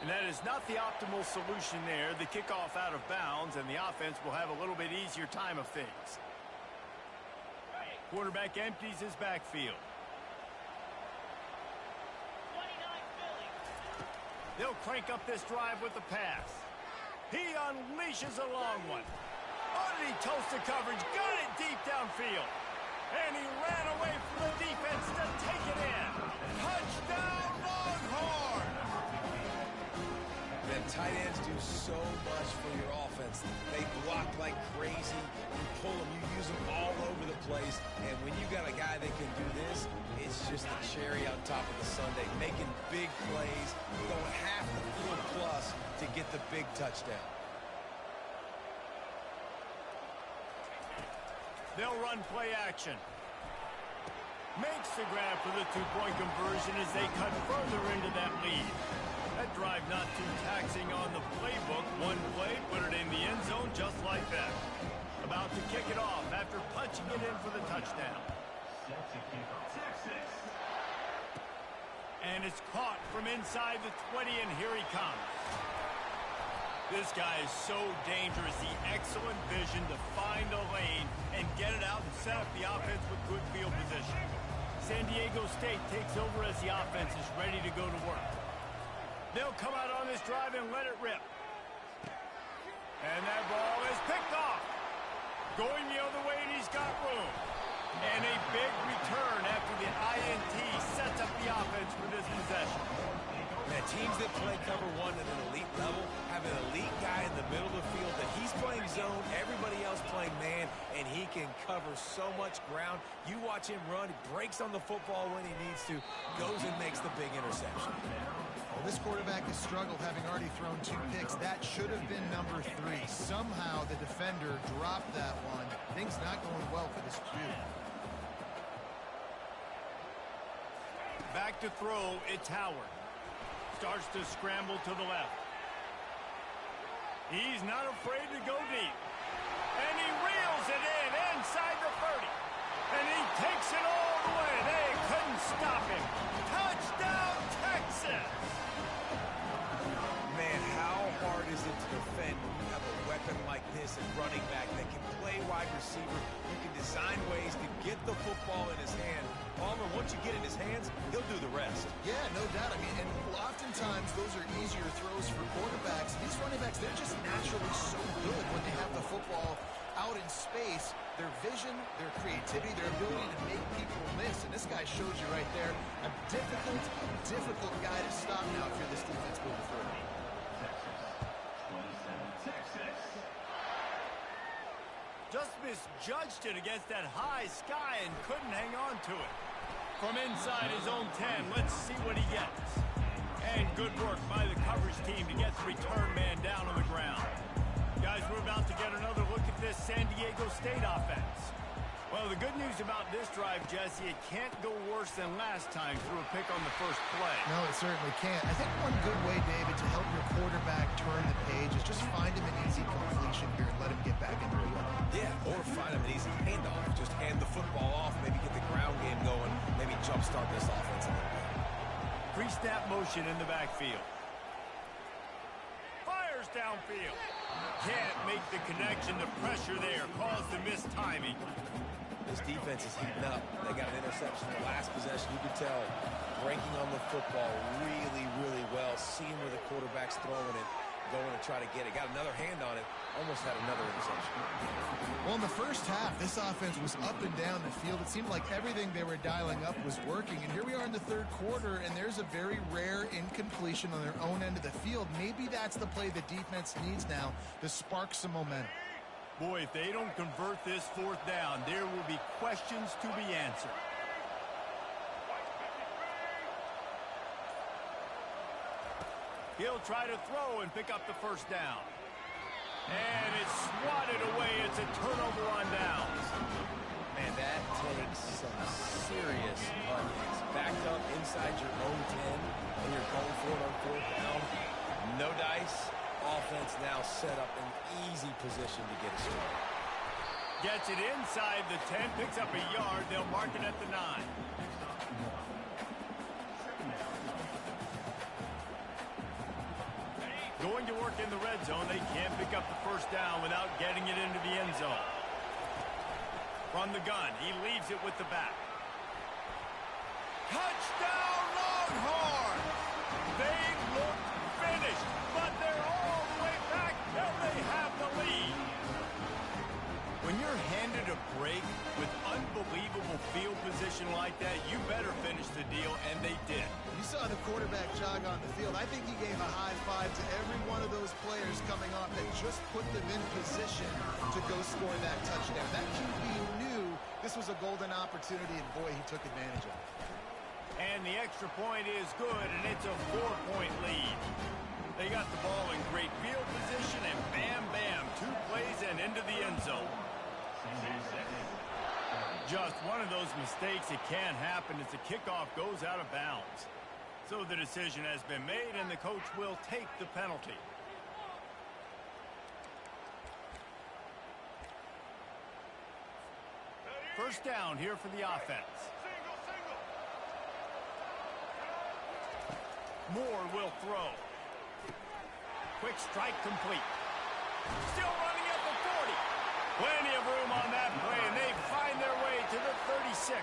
And that is not the optimal solution there. The kickoff out of bounds, and the offense will have a little bit easier time of things. Quarterback empties his backfield. They'll crank up this drive with the pass. He unleashes a long one. Oh, did he toast the coverage? Got it deep downfield. And he ran away from the defense to take it in. Touchdown, Longhorn! Man, tight ends do so much for your offense. They block like crazy. You pull them, you use them all over the place. And when you got a guy that can do this, it's just a cherry on top of the sundae. Making big plays, going half the field plus to get the big touchdown. They'll run play action. Makes the grab for the two-point conversion as they cut further into that lead. That drive not too taxing on the playbook. One play, put it in the end zone just like that. About to kick it off after punching it in for the touchdown. And it's caught from inside the 20, and here he comes. This guy is so dangerous. The excellent vision to find a lane and get it out and set up the offense with good field position. San Diego State takes over as the offense is ready to go to work. They'll come out on this drive and let it rip. And that ball is picked off. Going the other way, and he's got room. And a big return after the INT sets up the offense for this possession. Man, teams that play cover one at an elite level have an elite guy in the middle of the field that he's playing zone, everybody else playing man, and he can cover so much ground. You watch him run, he breaks on the football when he needs to, goes and makes the big interception. Well, this quarterback has struggled, having already thrown 2 picks. That should have been number 3. Somehow the defender dropped that one. Things not going well for this dude. Back to throw, it's Howard. Starts to scramble to the left. He's not afraid to go deep. And he reels it in inside the 30. And he takes it all the way. They couldn't stop him. Touchdown, Texas! Man, how hard is it to defend when you have a weapon like this at running back that can play wide receiver? You can design ways to get the football in his hand. Palmer, once you get in his hands, he'll do the rest. Yeah, no doubt. I mean, and oftentimes those are easier throws for quarterbacks. These running backs, they're just naturally so good when they have the football out in space. Their vision, their creativity, their ability to make people miss. And this guy shows you right there a difficult guy to stop now if you're this defense moving forward. Just misjudged it against that high sky and couldn't hang on to it. From inside his own 10, let's see what he gets. And good work by the coverage team to get the return man down on the ground. Guys, we're about to get another look at this San Diego State offense. Well, the good news about this drive, Jesse, it can't go worse than last time through a pick on the first play. No, it certainly can't. I think one good way, David, to help your quarterback turn the page is just find him an easy completion here and let him get back into the run. Yeah, or find him an easy handoff. Just hand the football off, maybe get the ground game going, maybe jumpstart this offense a little bit. Pre-snap motion in the backfield. Fires downfield. Can't make the connection. The pressure there caused the missed timing. This defense is heating up. They got an interception in the last possession. You can tell breaking on the football really, really well. Seeing where the quarterback's throwing it, going to try to get it. Got another hand on it. Almost had another interception. Well, in the first half, this offense was up and down the field. It seemed like everything they were dialing up was working. And here we are in the third quarter, and there's a very rare incompletion on their own end of the field. Maybe that's the play the defense needs now to spark some momentum. Boy, if they don't convert this fourth down, there will be questions to be answered. He'll try to throw and pick up the first down. And it's swatted away. It's a turnover on downs. Man, that takes some serious onions. Backed up inside your own 10, and you're position to get a start. Gets it inside the 10, picks up a yard. They'll mark it at the 9. Going to work in the red zone. They can't pick up the first down without getting it into the end zone. From the gun, he leaves it with the back. Touchdown, Longhorns! They look finished, but they're all the way back, and they have the lead. When you're handed a break with unbelievable field position like that, you better finish the deal, and they did. You saw the quarterback jog on the field. I think he gave a high five to every one of those players coming off that just put them in position to go score that touchdown. That QB knew this was a golden opportunity, and boy, he took advantage of it. And the extra point is good, and it's a 4-point lead. They got the ball in great field position, and bam, bam, 2 plays and into the end zone. Just one of those mistakes that can happen as the kickoff goes out of bounds. So the decision has been made, and the coach will take the penalty. First down here for the offense. Moore will throw. Quick strike complete. Still running at the 40. Plenty of room on that play, and they find their way to the 36.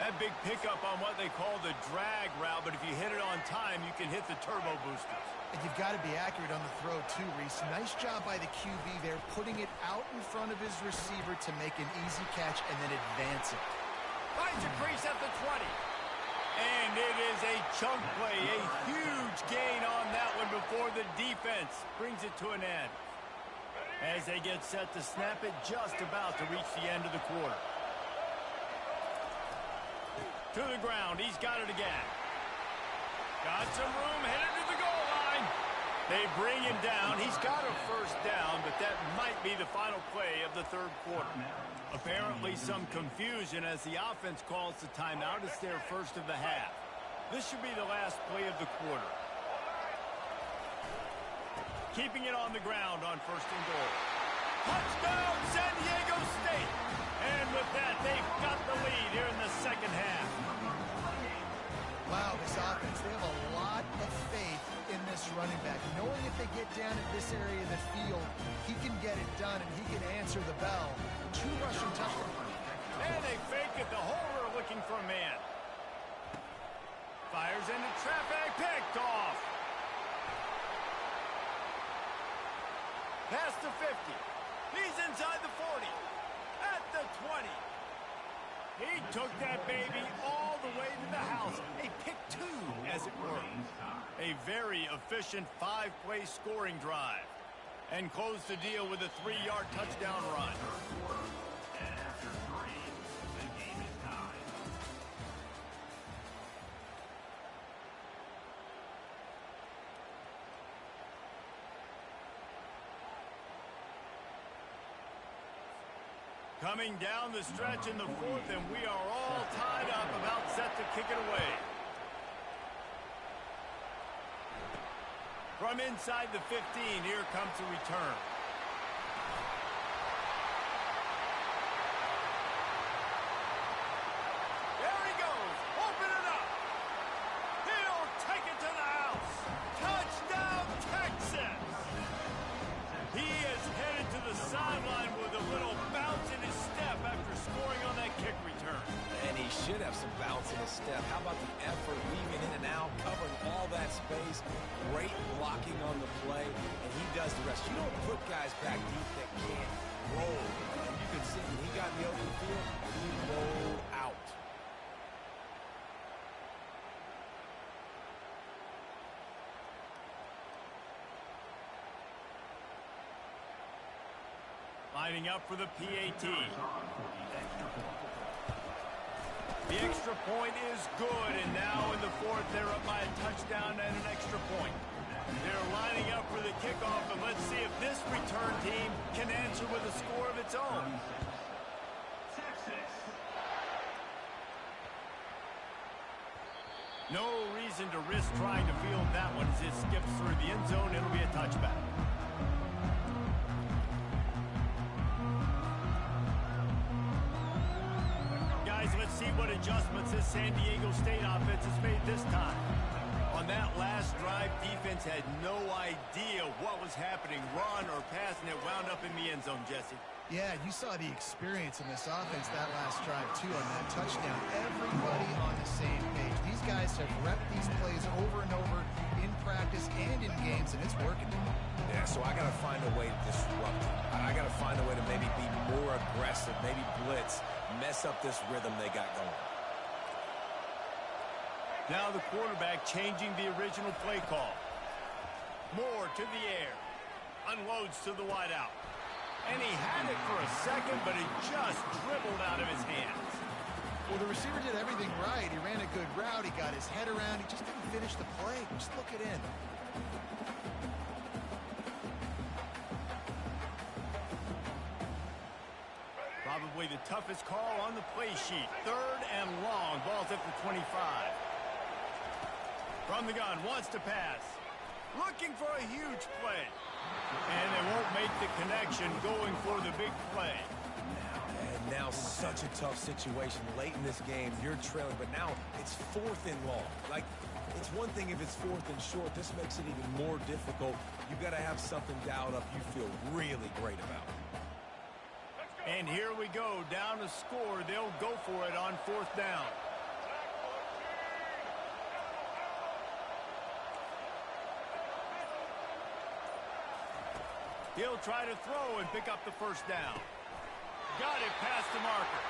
That big pickup on what they call the drag route, but if you hit it on time, you can hit the turbo boosters. And you've got to be accurate on the throw, too, Reese. Nice job by the QB there, putting it out in front of his receiver to make an easy catch and then advance it. Finds a crease at the 20. And it is a chunk play, a huge gain on that one before the defense brings it to an end. As they get set to snap it, just about to reach the end of the quarter. To the ground, he's got it again. Got some room, headed to the goal line. They bring him down. He's got a first down, but that might be the final play of the third quarter. Apparently some confusion as the offense calls the timeout. It's their first of the half. This should be the last play of the quarter. Keeping it on the ground on first and goal. Touchdown, San Diego State! And with that, they've got the lead here in the second half. Wow, this offense, they have a lot of faith in this running back. Knowing if they get down in this area of the field, he can get it done and he can answer the bell. 2 rushing touchdowns. And they fake it. The holder looking for a man. Fires into traffic. Picked off. Past the 50. He's inside the 40. At the 20. He took that baby all the way to the house. A pick 2, as it were. A very efficient 5-play scoring drive. And closed the deal with a 3-yard touchdown run. Coming down the stretch in the 4th, and we are all tied up, about set to kick it away. From inside the 15, here comes the return. There he goes. Open it up. He'll take it to the house. Touchdown, Texas. He is headed to the sideline with a little bounce in his step after scoring on that kick return. And he should have some bounce in his step. How about the effort, weaving in and out, covering all that space, great blocking on the play, and he does the rest. You don't put guys back deep that can't roll. And you can see when he got in the open field, he rolled out. Lining up for the PAT. The extra point is good, and now in the 4th, they're up by a touchdown and an extra point. They're lining up for the kickoff, and let's see if this return team can answer with a score of its own. No reason to risk trying to field that one as it skips through the end zone. It'll be a touchback. what adjustments this San Diego State offense has made this time. On that last drive, defense had no idea what was happening. Run or pass, and it wound up in the end zone, Jesse. Yeah, you saw the experience in this offense that last drive, too, on that touchdown. Everybody on the same page. These guys have repped these plays over and over in practice and in games, and it's working. Yeah, so I got to find a way to disrupt it. I got to find a way to maybe be more aggressive, maybe blitz, mess up this rhythm they got going. Now the quarterback changing the original play call. Moore to the air. Unloads to the wideout. And he had it for a second, but it just dribbled out of his hands. Well, the receiver did everything right. He ran a good route. He got his head around. He just didn't finish the play. Just look it in. Probably the toughest call on the play sheet. 3rd and long. Ball's at the 25. From the gun, wants to pass. Looking for a huge play. And they won't make the connection, going for the big play. And now such a tough situation. Late in this game, you're trailing, but now it's 4th and long. Like, it's one thing if it's 4th and short. This makes it even more difficult. You've got to have something dialed up you feel really great about. And here we go, down to score. They'll go for it on 4th down. He'll try to throw and pick up the 1st down. Got it past the marker.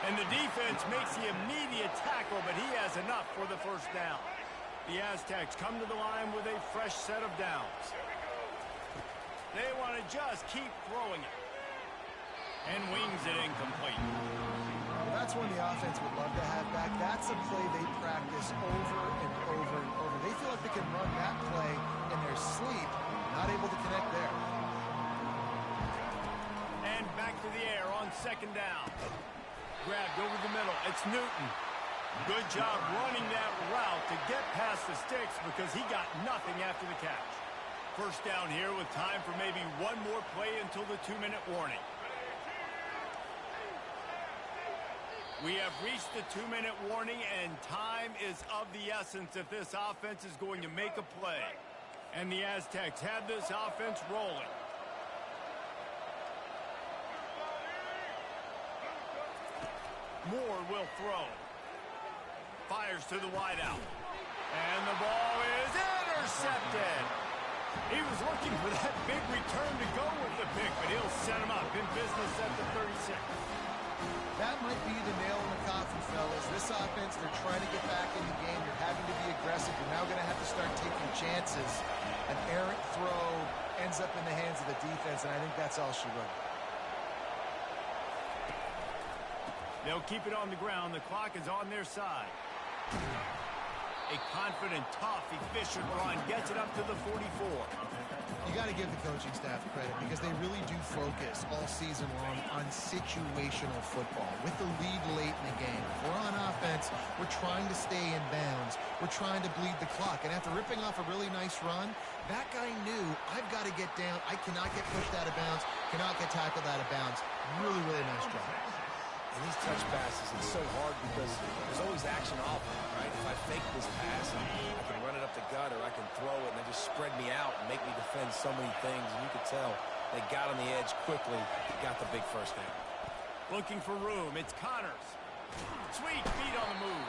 And the defense makes the immediate tackle, but he has enough for the 1st down. The Aztecs come to the line with a fresh set of downs. They want to just keep throwing it. And wings it incomplete. Well, that's one the offense would love to have back. That's a play they practice over and over and over. They feel like they can run that play in their sleep, not able to connect there. And back to the air on 2nd down. Grabbed over the middle. It's Newton. Good job running that route to get past the sticks because he got nothing after the catch. 1st down here with time for maybe one more play until the 2-minute warning. We have reached the 2-minute warning, and time is of the essence if this offense is going to make a play. And the Aztecs have this offense rolling. Moore will throw. Fires to the wideout. And the ball is intercepted. He was looking for that big return to go with the pick, but he'll set him up in business at the 36. That might be the nail in the coffin, fellas. This offense, they're trying to get back in the game. You're having to be aggressive. You're now going to have to start taking chances. An errant throw ends up in the hands of the defense, and I think that's all she wrote. They'll keep it on the ground. The clock is on their side. A confident, tough, efficient run gets it up to the 44. You got to give the coaching staff credit because they really do focus all season long on situational football with the lead late in the game. If we're on offense, we're trying to stay in bounds. We're trying to bleed the clock. And after ripping off a really nice run, that guy knew, I've got to get down. I cannot get pushed out of bounds, cannot get tackled out of bounds. Really, really nice job. And these touch passes, it's so hard because there's always action off them, right? If I fake this pass, I can run it up the gut or I can throw it and they just spread me out and make me defend so many things. And you could tell they got on the edge quickly, got the big 1st down. Looking for room. It's Connors. Sweet feet on the move.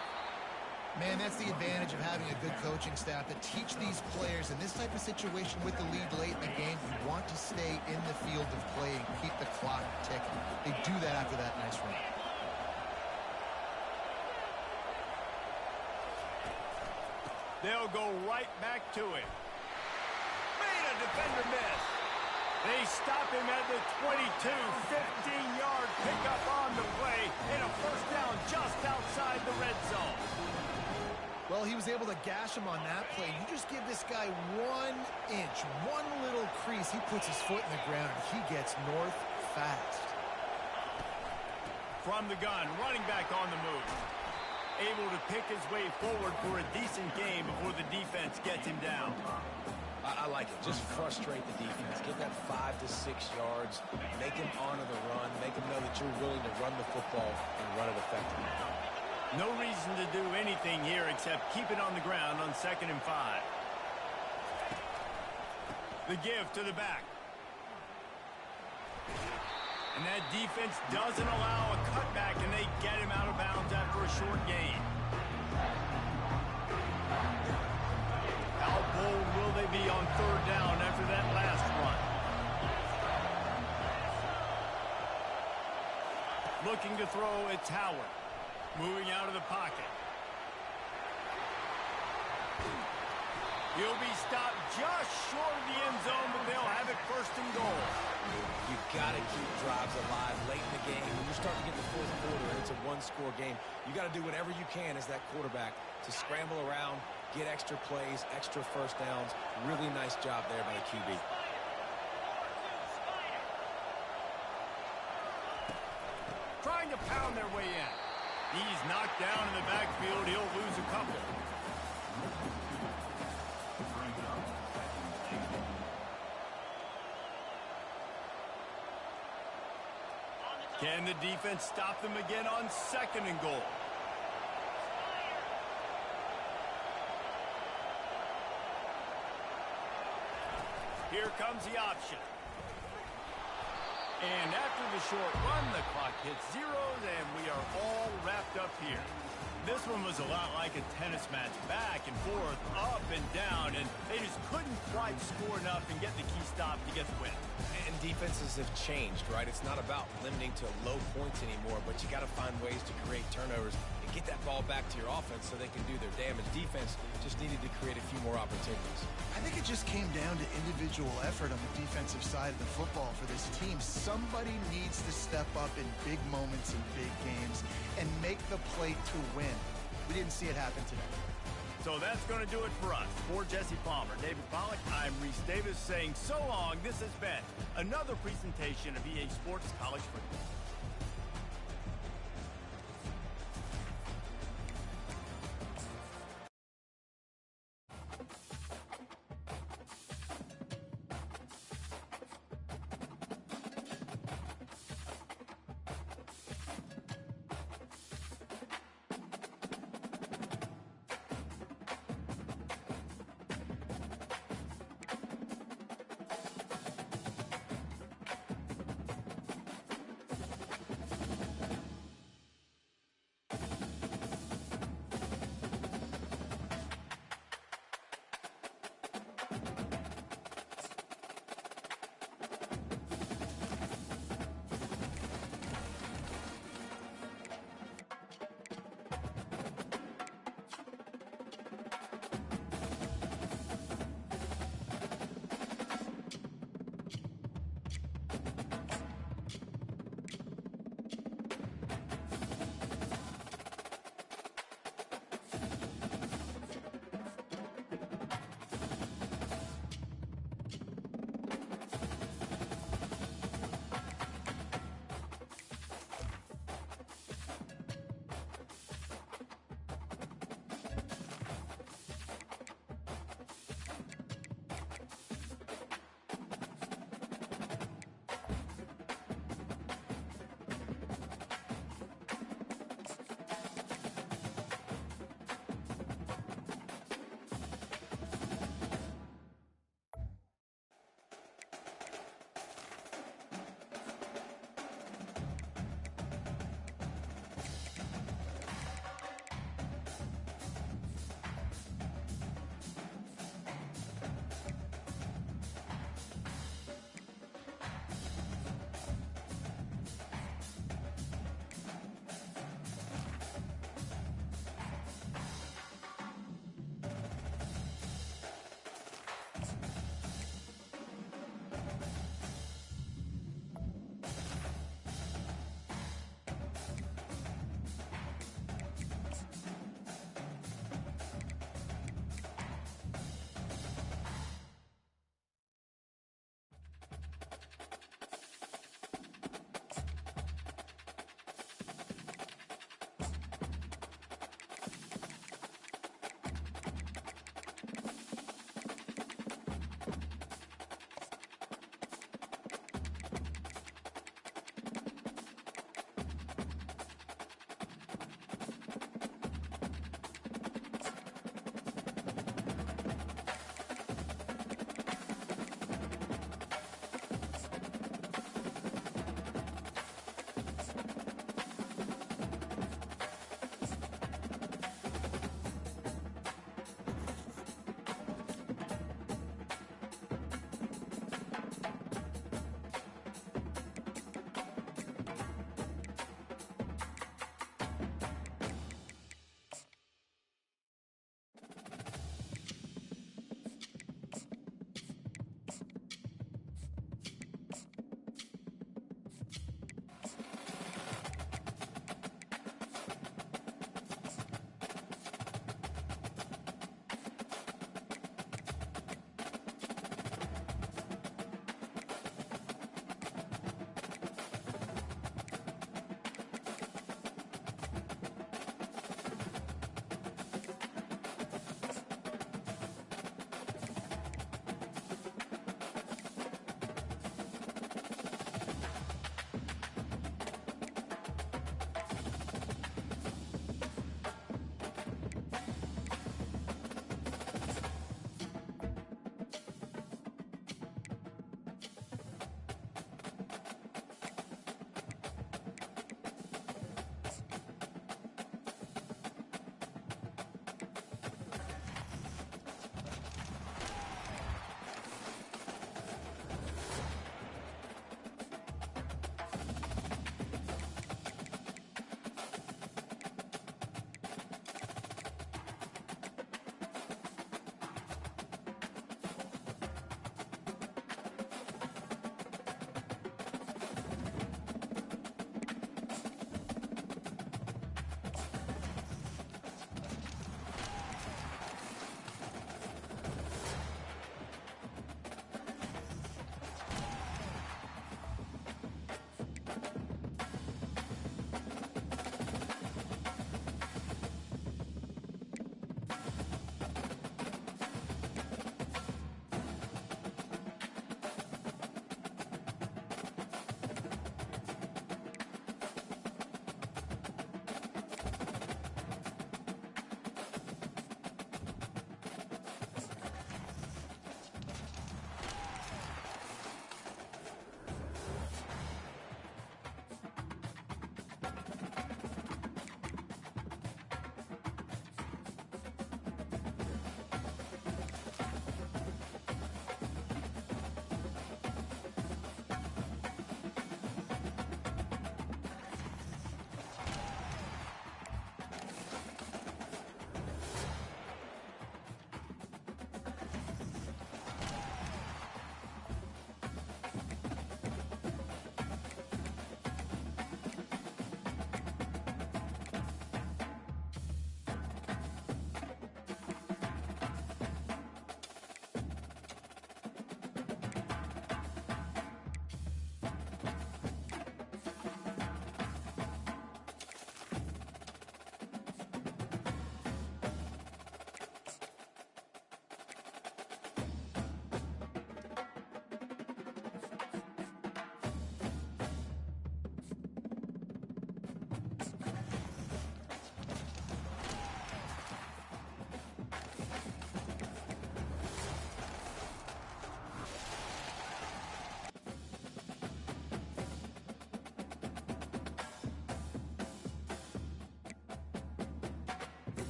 Man, that's the advantage of having a good coaching staff that teach these players in this type of situation with the lead late in the game. You want to stay in the field of play and keep the clock ticking. They do that after that nice run. They'll go right back to it. Made a defender miss. They stop him at the 22. 15-yard pickup on the play and a 1st down just outside the red zone. Well, he was able to gash him on that play. You just give this guy 1 inch, one little crease. He puts his foot in the ground, and he gets north fast. From the gun, running back on the move. Able to pick his way forward for a decent game before the defense gets him down. I like it. Just frustrate the defense. Get that 5 to 6 yards. Make him honor the run. Make him know that you're willing to run the football and run it effectively. No reason to do anything here except keep it on the ground on 2nd and 5. The give to the back. And that defense doesn't allow a cutback, and they get him out of bounds after a short gain. How bold will they be on 3rd down after that last run? Looking to throw, it's Howard. Moving out of the pocket. He'll be stopped just short of the end zone, but they'll have it 1st and goal. You got to keep drives alive late in the game. When you start to get the 4th quarter and it's a one-score game, you got to do whatever you can as that quarterback to scramble around, get extra plays, extra 1st downs. Really nice job there by the QB. Trying to pound their way in. He's knocked down in the backfield. He'll lose a couple. Can the defense stop them again on 2nd and goal? Here comes the option. And after the short run, the clock hits zeros, and we are all wrapped up here. This one was a lot like a tennis match, back and forth, up and down, and they just couldn't quite score enough and get the key stop to get the win. And defenses have changed, right? It's not about limiting to low points anymore, but you got to find ways to create turnovers and get that ball back to your offense so they can do their damage. Defense just needed to create a few more opportunities. I think it just came down to individual effort on the defensive side of the football for this team. Somebody needs to step up in big moments in big games and make the play to win. We didn't see it happen today. So that's going to do it for us. For Jesse Palmer, David Pollack, I'm Reese Davis saying so long. This has been another presentation of EA Sports College Football.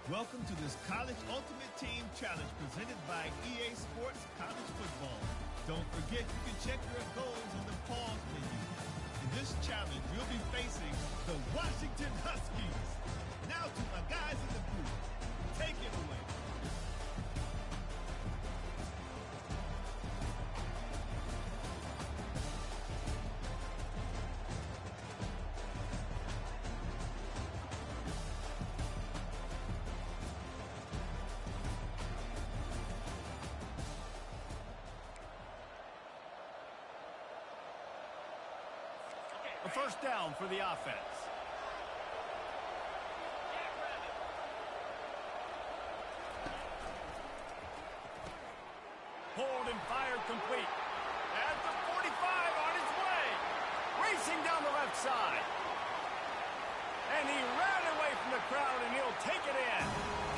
Welcome to this College Ultimate Team Challenge presented by EA Sports College Football. Don't forget you can check your goals on the pause menu. In this challenge, you'll be facing the Washington Huskies. Now to my guys in the booth. Take it away. A first down for the offense. Hold and fired complete. At the 45 on his way. Racing down the left side. And he ran away from the crowd, and he'll take it in.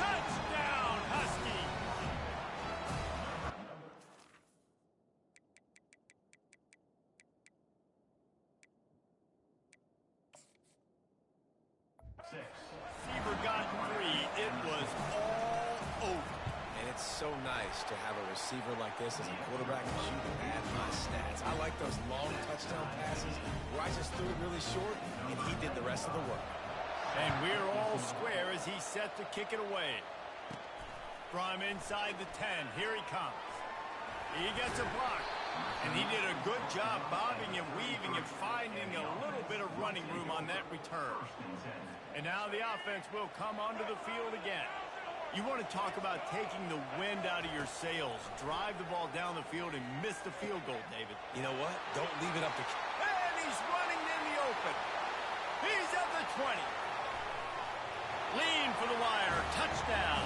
Touchdown, Husky. Receiver got free. It was all over. And it's so nice to have a receiver like this as a quarterback because you can add my stats. I like those long touchdown passes where I just threw it really short, and he did the rest of the work. And we're all square as he's set to kick it away. From inside the 10, here he comes. He gets a block. And he did a good job bobbing and weaving and finding a little bit of running room on that return. And now the offense will come onto the field again. You want to talk about taking the wind out of your sails. Drive the ball down the field and miss the field goal, David. You know what? Don't leave it up to... And he's running in the open. He's at the 20. Lean for the wire. Touchdown.